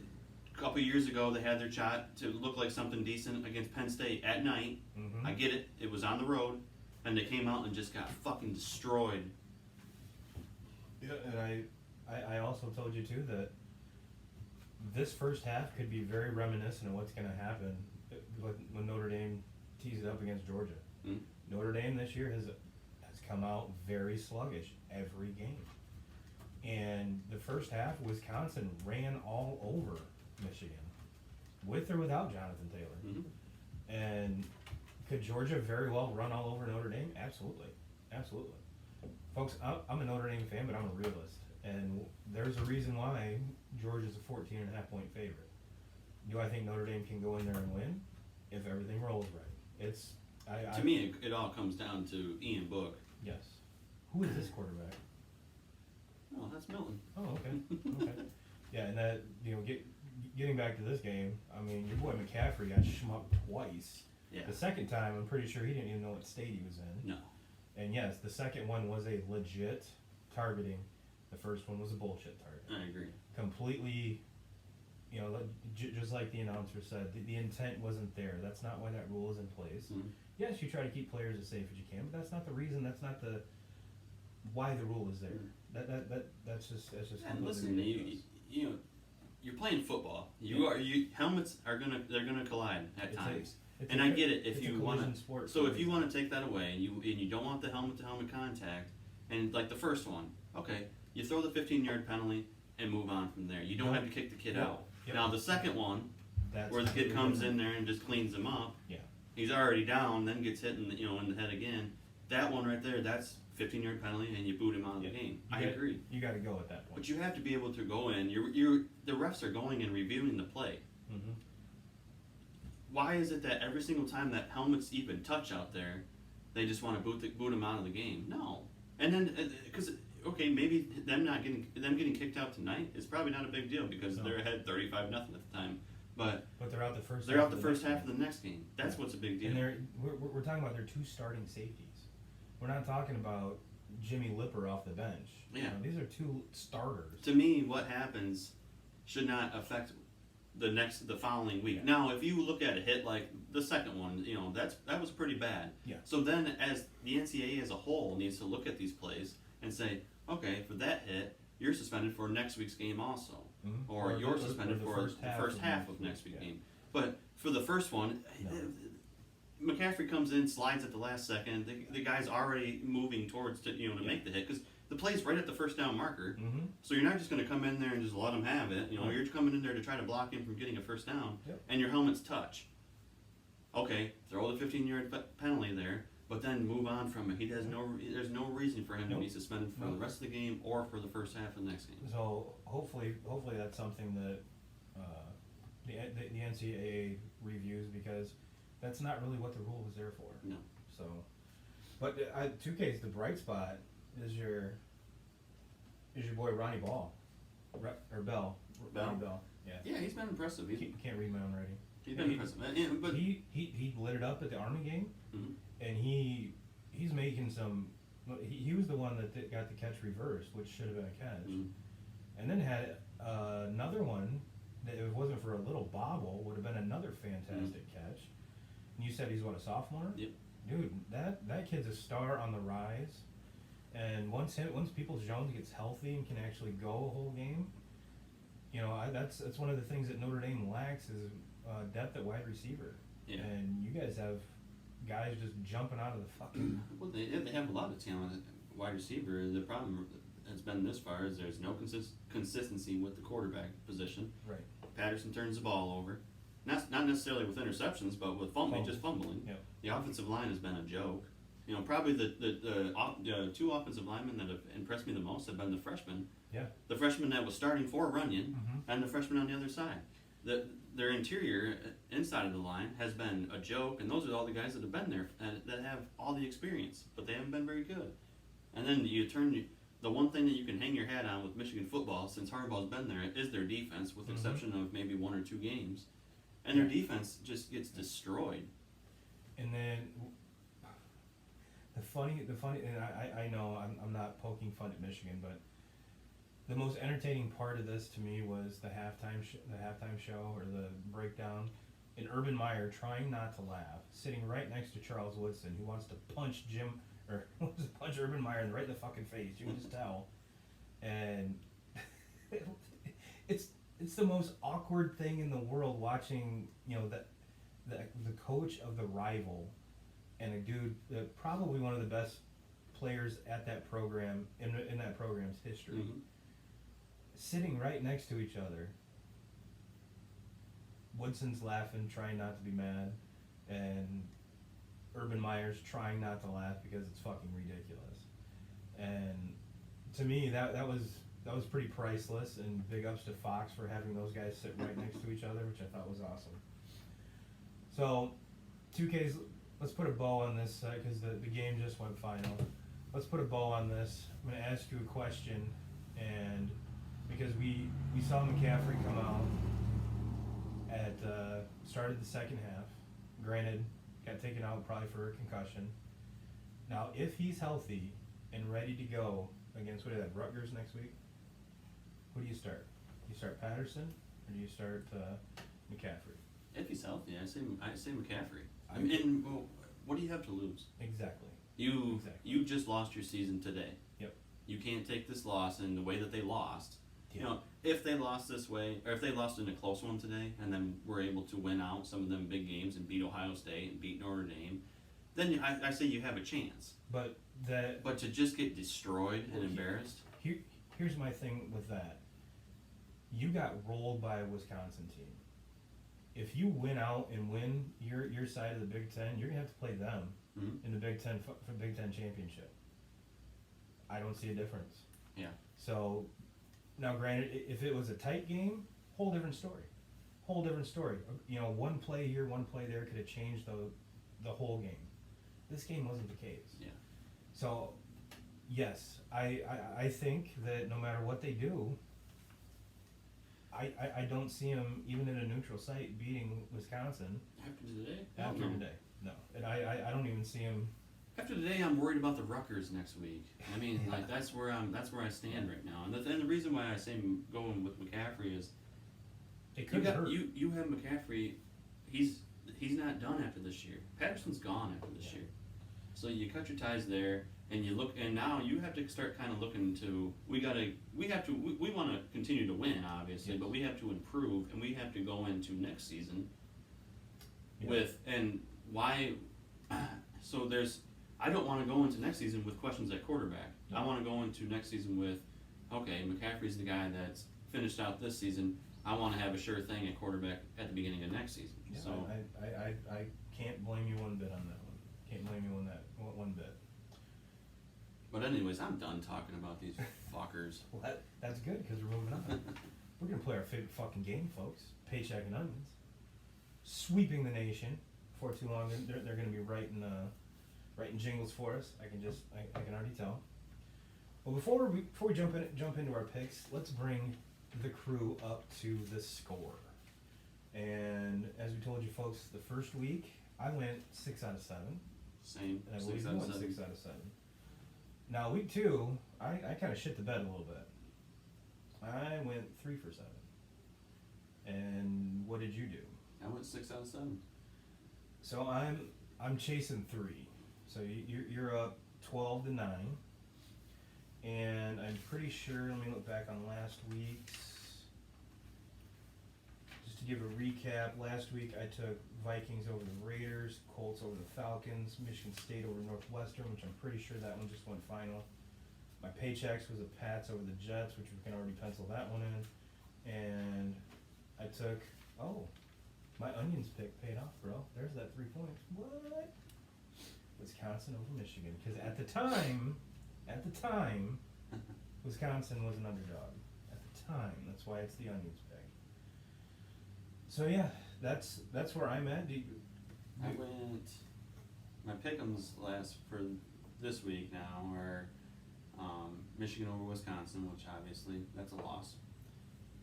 A couple of years ago, they had their shot to look like something decent against Penn State at night. I get it. It was on the road, and they came out and just got fucking destroyed. Yeah, and I also told you too that this first half could be very reminiscent of what's going to happen when Notre Dame tees it up against Georgia. Notre Dame this year has come out very sluggish every game. And the first half, Wisconsin ran all over Michigan, with or without Jonathan Taylor. And could Georgia very well run all over Notre Dame? Absolutely. Absolutely. Folks, I'm a Notre Dame fan, but I'm a realist. And there's a reason why Georgia's a 14.5-point favorite. Do I think Notre Dame can go in there and win? If everything rolls right. To me, it all comes down to Ian Book. Yes. Who is this quarterback? Oh, that's Milton. Oh, okay. Okay. Yeah, and that, getting back to this game, I mean, your boy McCaffrey got schmucked twice. Yeah. The second time, I'm pretty sure he didn't even know what state he was in. No. And yes, the second one was a legit targeting. The first one was a bullshit target. I agree. Completely, just like the announcer said, the intent wasn't there. That's not why that rule is in place. Yes, you try to keep players as safe as you can, but that's not the reason. That's not the why the rule is there. That's just. And listen, you're playing football. Helmets they're gonna collide at times. And I get it if you want to. So if you want to take that away and you don't want the helmet to helmet contact, and like the first one, okay, you throw the 15-yard penalty and move on from there. You don't have to kick the kid out. Now the second one, where the kid comes in there and just cleans him up. Yeah. He's already down, then gets hit in the head again. That one right there, that's 15-yard penalty, and you boot him out of the game. I agree. You got to go at that point. But you have to be able to go in. The refs are going and reviewing the play. Why is it that every single time that helmet's even touch out there, they just want to boot him out of the game? No. And then because maybe them getting kicked out tonight is probably not a big deal because they're ahead 35-0 at the time. But they're out the first. They're out the first half of the next game. That's what's a big deal. And we're talking about their two starting safeties. We're not talking about Jimmy Lipper off the bench. Yeah. These are two starters. To me, what happens should not affect the following week. Yeah. Now, if you look at a hit like the second one, that was pretty bad. Yeah. So then, as the NCAA as a whole needs to look at these plays and say, okay, for that hit, you're suspended for next week's game also. Or you're suspended for the first half of next week's game. But for the first one, McCaffrey comes in, slides at the last second. The guy's already moving towards to make the hit because the play's right at the first down marker. So you're not just going to come in there and just let him have it. You're coming in there to try to block him from getting a first down, and your helmet's touch. Okay, throw the 15-yard penalty there. But then move on from it. There's no reason for him to be suspended for the rest of the game or for the first half of the next game. So hopefully that's something that the NCAA reviews because that's not really what the rule was there for. No. So, but 2K's the bright spot is your boy Ronnie Bell. Ronnie Bell. Yeah. Yeah, he's been impressive. Can't read my own writing. He's been impressive. But he lit it up at the Army game. And he's making some. He was the one that got the catch reversed, which should have been a catch, and then had another one that if it wasn't for a little bobble would have been another fantastic catch. And you said he's a sophomore? Yep. Dude, that kid's a star on the rise, and once Peoples-Jones gets healthy and can actually go a whole game, that's one of the things that Notre Dame lacks is depth at wide receiver. Yeah. And you guys have guys just jumping out of the fucking. Well, they have a lot of talent at wide receiver. The problem has been this far is there's no consistency with the quarterback position. Right. Patterson turns the ball over, not necessarily with interceptions, but with just fumbling. Yep. The offensive line has been a joke. Probably the two offensive linemen that have impressed me the most have been the freshmen. Yeah. The freshman that was starting for Runyon and the freshman on the other side. their interior inside of the line has been a joke, and those are all the guys that have been there and that have all the experience, but they haven't been very good. And then you turn the one thing that you can hang your hat on with Michigan football since Harbaugh's been there is their defense, with the exception of maybe 1 or 2 games, and their defense just gets destroyed. And then the funny, and I know I'm not poking fun at Michigan, but the most entertaining part of this to me was the halftime show or the breakdown, and Urban Meyer trying not to laugh, sitting right next to Charles Woodson, who wants to punch Urban Meyer right in the fucking face. You can just tell, and it's the most awkward thing in the world watching, you know, that the coach of the rival and a dude, probably one of the best players at that program in that program's history, sitting right next to each other. Woodson's laughing, trying not to be mad, and Urban Meyer's trying not to laugh because it's fucking ridiculous. And to me, that was pretty priceless, and big ups to Fox for having those guys sit right next to each other, which I thought was awesome. So, 2K's, let's put a bow on this, because the game just went final. Let's put a bow on this. I'm going to ask you a question, and because we saw McCaffrey come out at started the second half. Granted, got taken out probably for a concussion. Now, if he's healthy and ready to go against, what is that, Rutgers next week? Who do you start? You start Patterson, or do you start McCaffrey? If he's healthy, I say McCaffrey. I mean, well, what do you have to lose? Exactly. You just lost your season today. Yep. You can't take this loss in the way that they lost. Yep. You know, if they lost this way, or if they lost in a close one today, and then were able to win out some of them big games and beat Ohio State and beat Notre Dame, then I say you have a chance. But to just get destroyed and embarrassed. Here's my thing with that. You got rolled by a Wisconsin team. If you win out and win your side of the Big Ten, you're gonna have to play them in the Big Ten for Big Ten championship. I don't see a difference. Yeah. So now, granted, if it was a tight game, whole different story. You know, one play here, one play there could have changed the whole game. This game wasn't the case. Yeah. So, yes, I think that no matter what they do, I don't see them, even in a neutral site, beating Wisconsin. After today? No. And I don't even see them. After today, I'm worried about the Rutgers next week. I mean, like that's where I stand right now. And the reason why I say I'm going with McCaffrey is it could hurt. You have McCaffrey. He's not done after this year. Patterson's gone after this year. So you cut your ties there, and you look, and now you have to start kind of looking to. We want to continue to win, obviously, but we have to improve, and we have to go into next season with, and why. So I don't want to go into next season with questions at quarterback. No. I want to go into next season with, okay, McCaffrey's the guy that's finished out this season. I want to have a sure thing at quarterback at the beginning of next season. Yeah, So I can't blame you one bit on that one. Can't blame you on that one bit. But anyways, I'm done talking about these fuckers. Well, that's good, because we're moving on. We're going to play our favorite fucking game, folks. Paycheck and Onions. Sweeping the nation. Before too long, they're going to be writing jingles for us. I can already tell. Well, before we jump into our picks, let's bring the crew up to the score. And as we told you folks, the first week I went 6 out of 7. Same. And I believe 6 you out of went 7. 6 out of 7. Now week 2, I kind of shit the bed a little bit. I went 3 for 7. And what did you do? I went 6 out of 7. So I'm chasing 3. So you're up 12 to 9. And I'm pretty sure, let me look back on last week's. Just to give a recap, last week I took Vikings over the Raiders, Colts over the Falcons, Michigan State over Northwestern, which I'm pretty sure that one just went final. My paychecks was the Pats over the Jets, which we can already pencil that one in. And I took, my Onions pick paid off, bro. There's that 3 points. What? Wisconsin over Michigan. Because at the time, Wisconsin was an underdog. At the time. That's why it's the Onions pick. So yeah, that's where I'm at. I went. My pick'ems last for this week now are Michigan over Wisconsin, which obviously that's a loss.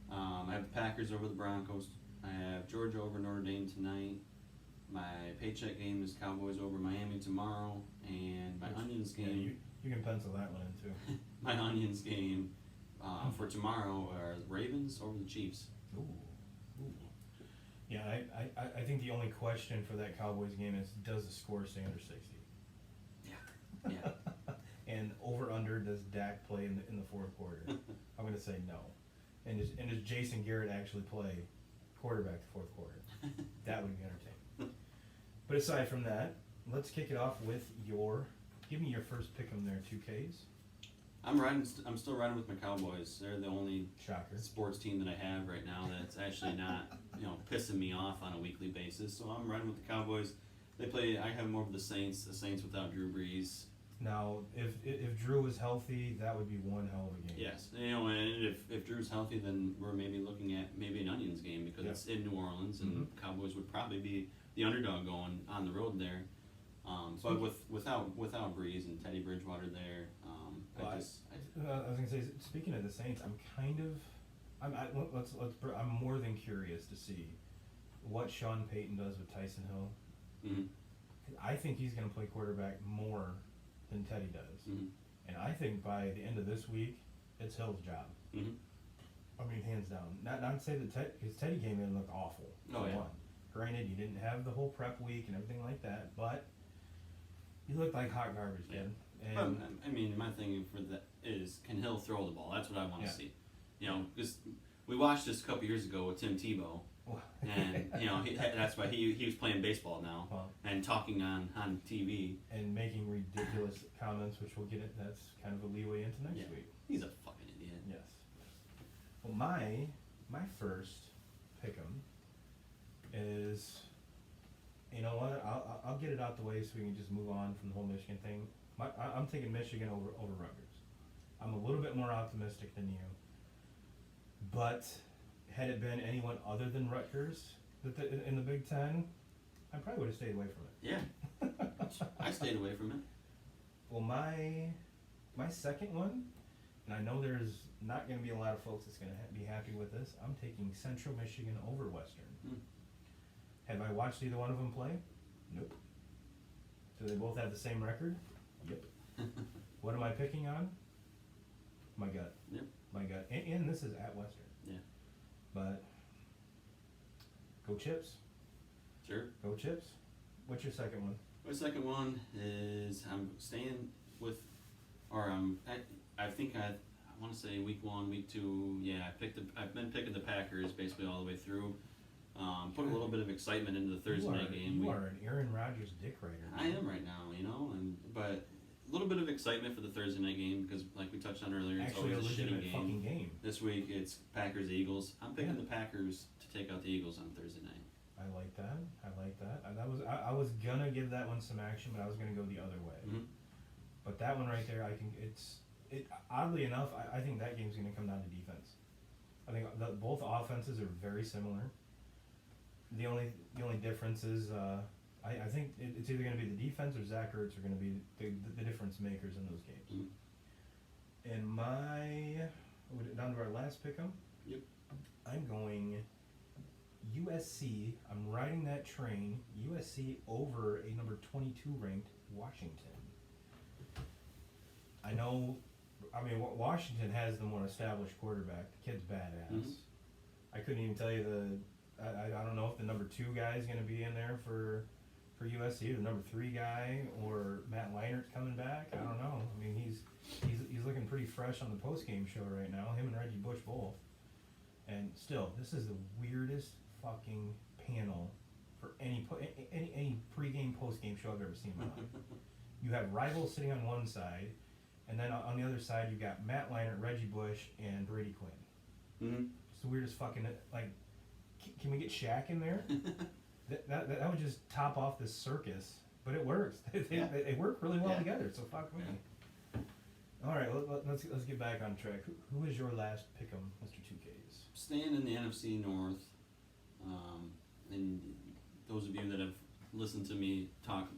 I have the Packers over the Broncos. I have Georgia over Notre Dame tonight. My paycheck game is Cowboys over Miami tomorrow, and my Onions game. Yeah, you can pencil that one in too. My Onions game for tomorrow are Ravens over the Chiefs. Ooh. Yeah, I think the only question for that Cowboys game is, does the score stay under 60? Yeah. And over under, does Dak play in the fourth quarter? I'm gonna say no. And does Jason Garrett actually play quarterback the fourth quarter? That would be entertaining. But aside from that, let's kick it off with give me your first pick 'em there, 2Ks. I'm still riding with my Cowboys. They're the only Shocker. sports team that I have right now that's actually not, pissing me off on a weekly basis. So I'm riding with the Cowboys. I have them over the Saints without Drew Brees. Now, if Drew was healthy, that would be one hell of a game. Yes, and if Drew's healthy, then we're maybe looking at an Onions game because it's in New Orleans, and Cowboys would probably be the underdog going on the road there. But without Brees and Teddy Bridgewater there, I was gonna say, speaking of the Saints, I'm more than curious to see what Sean Payton does with Tyson Hill. Mm-hmm. I think he's gonna play quarterback more than Teddy does, and I think by the end of this week, it's Hill's job. Mm-hmm. I mean, hands down. Not to say that because Teddy came in and looked awful. Oh yeah. Granted, you didn't have the whole prep week and everything like that, but you looked like hot garbage, kid. But, And I mean, my thing for that is, can Hill throw the ball? That's what I want to see. Because we watched this a couple years ago with Tim Tebow, and that's why he was playing baseball now and talking on TV and making ridiculous comments, which we'll get it. That's kind of a leeway into next week. He's a fucking idiot. Yes. Well, my first pick'em is, you know what? I'll get it out the way so we can just move on from the whole Michigan thing. I'm taking Michigan over Rutgers. I'm a little bit more optimistic than you, but had it been anyone other than Rutgers in the Big Ten, I probably would have stayed away from it. Yeah, I stayed away from it. Well, my second one, and I know there's not going to be a lot of folks that's going to be happy with this. I'm taking Central Michigan over Western. Have I watched either one of them play? Nope. Do they both have the same record? Yep. What am I picking on? My gut. Yep. My gut. And this is at Western. Yeah. But go Chips. Sure. Go Chips. What's your second one? My second one is I'm staying with, or I think I want to say week 1, week 2. Yeah, I've been picking the Packers basically all the way through. Put a little bit of excitement into the Thursday night game. You are an Aaron Rodgers dick writer. I am right now, but a little bit of excitement for the Thursday night game because, like we touched on earlier, it's actually always a a shitty legitimate fucking game. This week it's Packers-Eagles. I'm picking the Packers to take out the Eagles on Thursday night. I like that. And I was gonna give that one some action, but I was gonna go the other way. Mm-hmm. But that one right there, oddly enough, I think that game's gonna come down to defense. I think both offenses are very similar. The only difference is I think it's either going to be the defense or Zach Ertz are going to be the difference makers in those games. And down to our last pick'em. Yep. I'm going USC. I'm riding that train. USC over a number 22 ranked Washington. I know. I mean, Washington has the more established quarterback. The kid's badass. I couldn't even tell you I don't know if the number 2 guy is going to be in there for USC, the number 3 guy, or Matt Leinert's coming back. I don't know. I mean, he's looking pretty fresh on the post-game show right now. Him and Reggie Bush both. And still, this is the weirdest fucking panel for any pre-game, post-game show I've ever seen in my life. You have rivals sitting on one side, and then on the other side you got Matt Leinart, Reggie Bush, and Brady Quinn. It's the weirdest fucking Can we get Shaq in there? that would just top off this circus, but it works. They work really well together. So fuck me. All right, let's get back on track. Who is your last pick'em, Mr. 2Ks? Staying in the NFC North, of you that have listened to me talk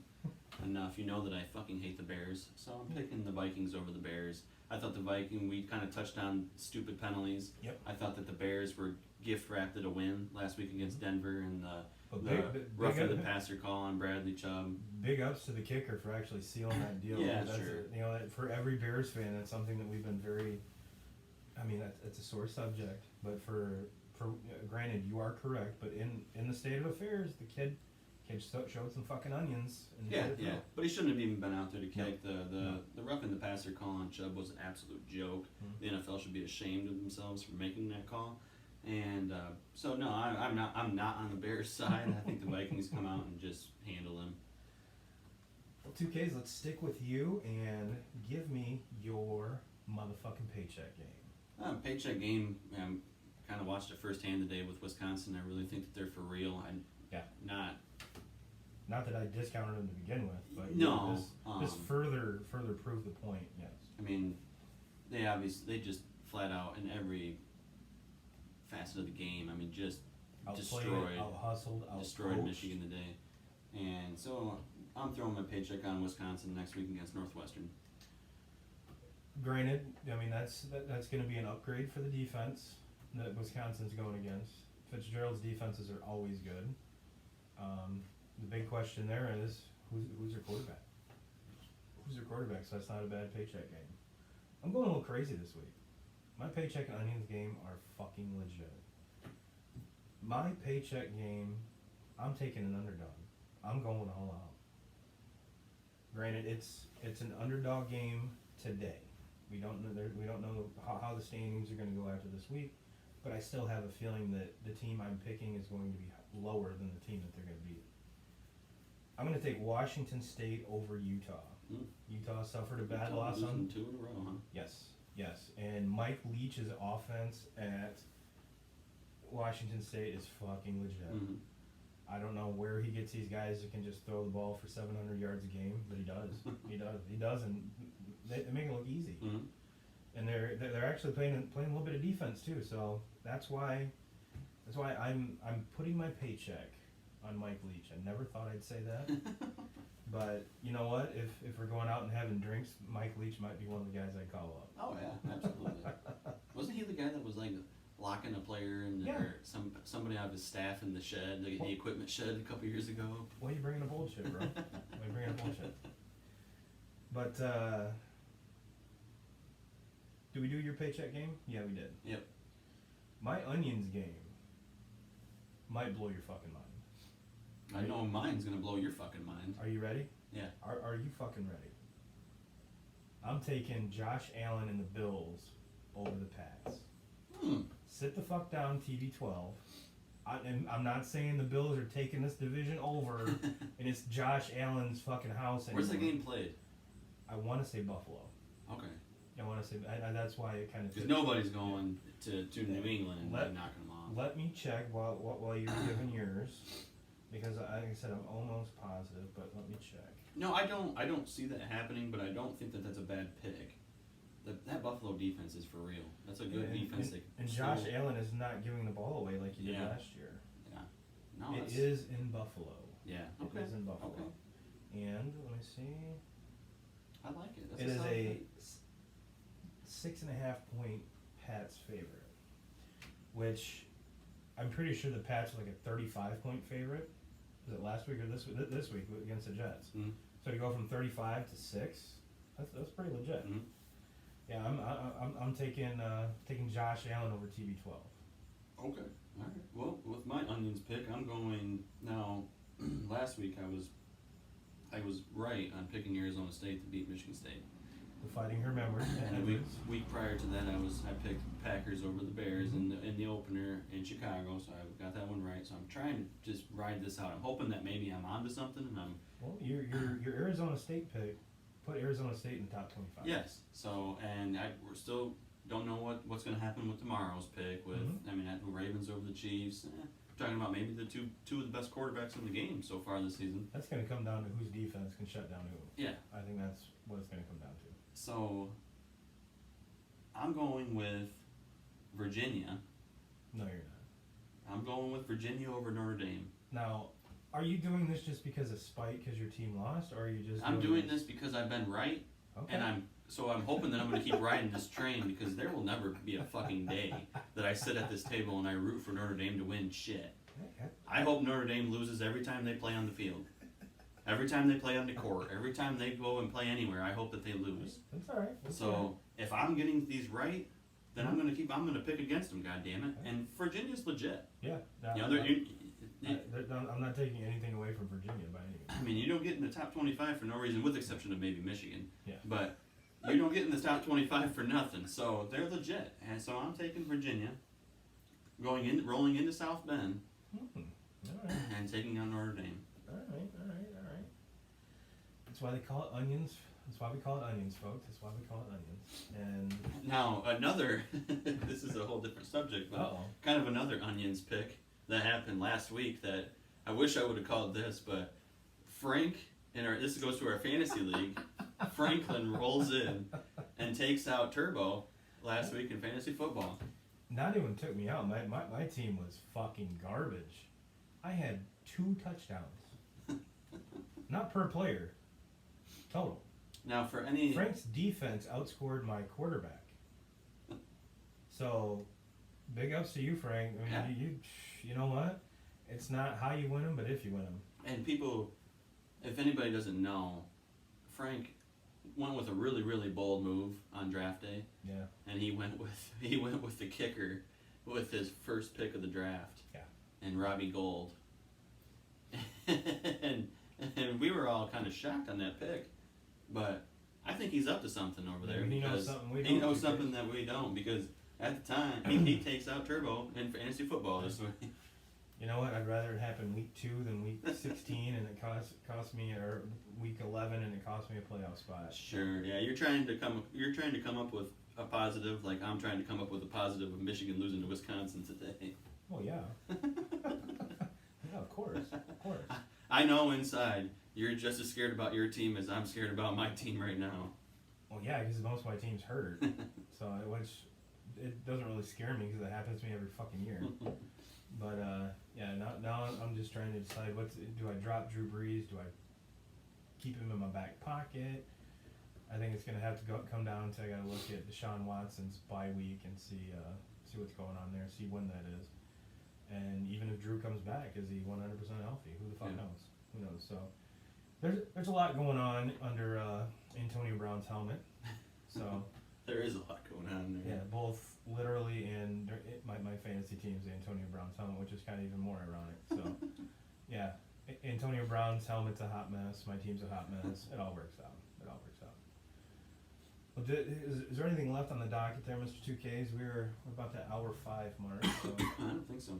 enough, you know that I fucking hate the Bears. So I'm picking the Vikings over the Bears. I thought we kind of touched on stupid penalties. Yep. I thought that the Bears were gift wrapped at a win last week against Denver, and the big roughing the passer call on Bradley Chubb. Big ups to the kicker for actually sealing that deal. Yeah, that's, sure. You know, for every Bears fan, that's something that we've been very. I mean, it's a sore subject, but for granted, you are correct. But in the state of affairs, the kid showed some fucking onions. And Yeah. But he shouldn't have even been out there to kick. The roughing the passer call on Chubb was an absolute joke. The NFL should be ashamed of themselves for making that call. And so no, I'm not on the Bears side. I think the Vikings come out and just handle them. Well, 2Ks, let's stick with you and give me your motherfucking paycheck game. Paycheck game. Kind of watched it firsthand today with Wisconsin. I really think that they're for real. Not that I discounted them to begin with, but no, this further proved the point. Yes. I mean, they just flat out in every facet of the game. I mean, just destroyed Michigan today, and so I'm throwing my paycheck on Wisconsin next week against Northwestern. Granted, I mean that's going to be an upgrade for the defense that Wisconsin's going against. Fitzgerald's defenses are always good. The big question there is who's their quarterback? Who's their quarterback? So that's not a bad paycheck game. I'm going a little crazy this week. My paycheck and onions game are fucking legit. My paycheck game, I'm taking an underdog. I'm going all out. Granted, it's an underdog game today. We don't know how the standings are going to go after this week, but I still have a feeling that the team I'm picking is going to be lower than the team that they're going to beat. I'm going to take Washington State over Utah. Utah suffered a bad loss on 2 in a row, huh? Yes, and Mike Leach's offense at Washington State is fucking legit. Mm-hmm. I don't know where he gets these guys that can just throw the ball for 700 yards a game, but he does. He does, and they make it look easy. Mm-hmm. And they're actually playing a little bit of defense too. So that's why I'm putting my paycheck on Mike Leach. I never thought I'd say that, but you know what? If we're going out and having drinks, Mike Leach might be one of the guys I'd call up. Oh yeah, absolutely. Wasn't he the guy that was like locking a player or somebody out of his staff in the shed, the equipment shed a couple years ago? Why are you bringing up bullshit, bro? Why are you bringing up bullshit? But did we do your paycheck game? Yeah, we did. Yep. My onions game might blow your fucking mind. I know mine's gonna blow your fucking mind. Are you ready? Yeah. Are you fucking ready? I'm taking Josh Allen and the Bills over the Pats. Sit the fuck down, TB12. I'm not saying the Bills are taking this division over and it's Josh Allen's fucking house anymore. Where's the game played? I want to say Buffalo. Okay. I want to say that's why it kind of. Because nobody's going to New England and knocking them off. Let me check while you're giving yours, because like I said, I'm almost positive, but let me check. No, I don't see that happening, but I don't think that that's a bad pick. That Buffalo defense is for real. That's a good defense. And Josh Allen is not giving the ball away like he did last year. Yeah. No, it is in Buffalo. Yeah. Okay. It is in Buffalo. Okay. And let me see. I like it. It is a 6.5 point Pats favorite, which I'm pretty sure the Pats were like a 35-point favorite. Was it last week or this week against the Jets? Mm-hmm. So to go from 35 to 6, that's pretty legit. Mm-hmm. Yeah, I'm taking Josh Allen over TB12. Okay. All right. Well, with my onions pick, I'm going now. Last week I was right on picking Arizona State to beat Michigan State. The Fighting Her memory. And the week prior to that, I picked Packers over the Bears in the opener in Chicago, so I got that one right. So I'm trying to just ride this out. I'm hoping that maybe I'm onto something, and I'm. Well, your Arizona State pick put Arizona State in the top 25. Yes. So we're still don't know what's going to happen with tomorrow's pick. With the Ravens over the Chiefs. We're talking about maybe the two of the best quarterbacks in the game so far this season. That's going to come down to whose defense can shut down who. Yeah. I think that's what it's going to come down to. So, I'm going with Virginia. No, you're not. I'm going with Virginia over Notre Dame. Now, Are you doing this just because of spite, because your team lost, or are you just? I'm doing this because I've been right, Okay. and I'm hoping that I'm going to keep riding this train because there will never be a fucking day that I sit at this table and I root for Notre Dame to win shit. Okay. I hope Notre Dame loses every time they play on the field, every time they play on the court, every time they go and play anywhere. I hope that they lose. That's all right. That's all So if I'm getting these right, then I'm gonna pick against them. God damn it! And Virginia's legit. right. Yeah. You know, I'm not taking anything away from Virginia by any means. I mean, you don't get in the top 25 for no reason, with the exception of maybe Michigan. Yeah. But you don't get in the top 25 for nothing. So they're legit, and so I'm taking Virginia, rolling into South Bend, All right. and taking on Notre Dame. All right. That's why they call it onions. That's why we call it onions, folks. That's why we call it onions. And Now another, this is a whole different subject, but kind of another onions pick that happened last week that I wish I would have called this, but Frank this goes to our fantasy league. Franklin rolls in and takes out Turbo last week in fantasy football. not even took me out. My team was fucking garbage. I had 2 touchdowns. Not per player. Total. Now for any Frank's defense outscored my quarterback. So, big ups to you, Frank. I mean, you know what? It's not how you win them, but if you win them. And people, if anybody doesn't know, Frank went with a really, really bold move on draft day. Yeah. And he went with the kicker with his first pick of the draft. Yeah. And Robbie Gould. and we were all kind of shocked on that pick, but I think he's up to something over there. He knows because something we don't. He knows something that we don't, because at the time he takes out Turbo in fantasy football this week. You know what? I'd rather it happen week 2 than week 16, and it cost me, or week 11, and it cost me a playoff spot. Sure. Yeah, you're trying to come up with a positive, like I'm trying to come up with a positive of Michigan losing to Wisconsin today. Well, yeah. Yeah, of course. I know inside you're just as scared about your team as I'm scared about my team right now. Well, yeah, because most of my team's hurt. So, which it doesn't really scare me because it happens to me every fucking year. But yeah, now I'm just trying to decide do I drop Drew Brees? Do I keep him in my back pocket? I think it's gonna have to come down to I gotta look at Deshaun Watson's bye week and see what's going on there, see when that is. And even if Drew comes back, is he 100% healthy? Who the fuck knows? Who knows? So there's a lot going on under Antonio Brown's helmet. So there is a lot going on there. yeah, both literally and my fantasy team's Antonio Brown's helmet, which is kind of even more ironic. So yeah, Antonio Brown's helmet's a hot mess. My team's a hot mess. It all works out. Well, is there anything left on the docket there, Mr. 2Ks? We're about that hour 5 mark. So. I don't think so.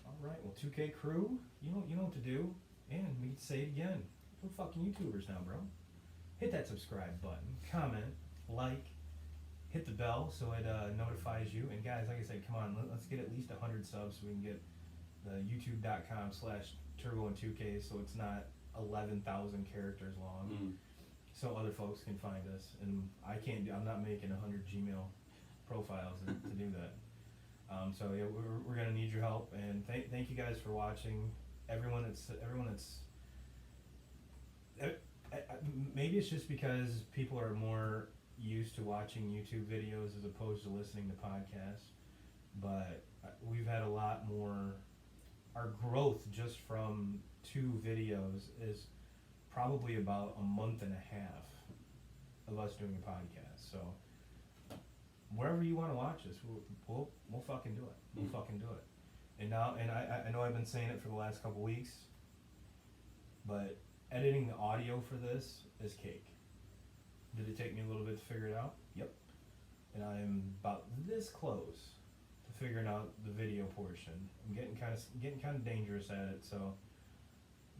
All right. Well, 2K crew, you know what to do, and we can say it again. We're fucking YouTubers now, bro. Hit that subscribe button, comment, like, hit the bell so it notifies you. And guys, like I said, come on, let's get at least 100 subs so we can get the youtube.com/turbo and 2K, so it's not 11,000 characters long. So other folks can find us, and I'm not making 100 Gmail profiles to do that. So yeah, we're gonna need your help, and thank you guys for watching. Everyone that's maybe it's just because people are more used to watching YouTube videos as opposed to listening to podcasts, but we've had a lot more. Our growth just from 2 videos is probably about a month and a half of us doing a podcast. So wherever you want to watch us, we'll fucking do it. We'll fucking do it. And I know I've been saying it for the last couple weeks, but editing the audio for this is cake. Did it take me a little bit to figure it out? Yep. And I'm about this close to figuring out the video portion. I'm getting kind of dangerous at it. So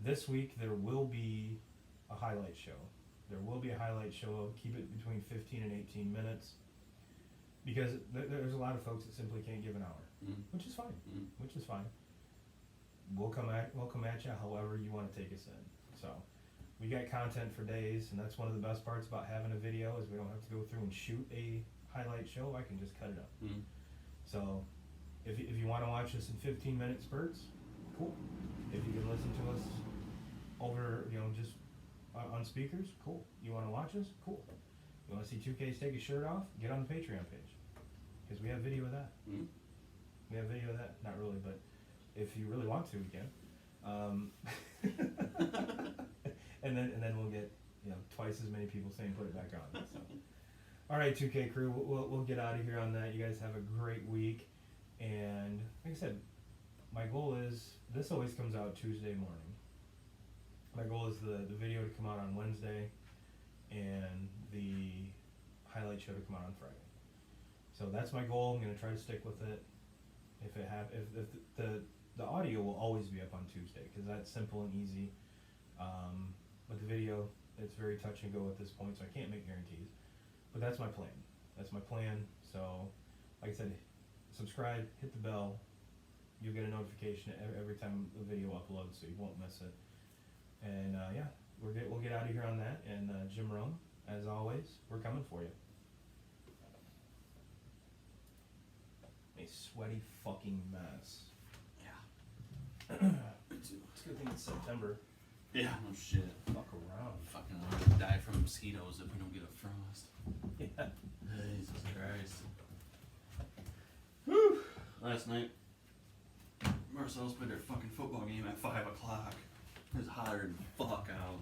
this week there will be a highlight show. There will be a highlight show. Keep it between 15 and 18 minutes. Because there's a lot of folks that simply can't give an hour, which is fine. Which is fine. We'll come at you however you want to take us in. So we got content for days, and that's one of the best parts about having a video is we don't have to go through and shoot a highlight show. I can just cut it up. So if you want to watch us in 15-minute spurts, cool. If you can listen to us over, just on speakers, cool. You want to watch us? Cool. You want to see 2Ks take his shirt off? Get on the Patreon page, because we have video of that. Mm-hmm. We have video of that. Not really, but if you really want to, we can. And then we'll get twice as many people saying put it back on. So. All right, 2K crew, we'll get out of here on that. You guys have a great week, and like I said, my goal is this always comes out Tuesday morning. My goal is the video to come out on Wednesday, and the highlight show to come out on Friday. So that's my goal. I'm gonna try to stick with it. If the audio will always be up on Tuesday, because that's simple and easy. But the video, it's very touch and go at this point, so I can't make guarantees. But that's my plan. That's my plan. So, like I said, subscribe, hit the bell. You'll get a notification every time the video uploads, so you won't miss it. And yeah, we'll get out of here on that. And Jim Rome, as always, we're coming for you. A sweaty fucking mess. Yeah. It's a good thing it's September. Yeah, no shit. Fuck around. Fucking I'm gonna die from mosquitoes if we don't get a frost. Yeah. Jesus Christ. Whew. Last night, Marcellus played their fucking football game at 5 o'clock. It was hotter than fuck out.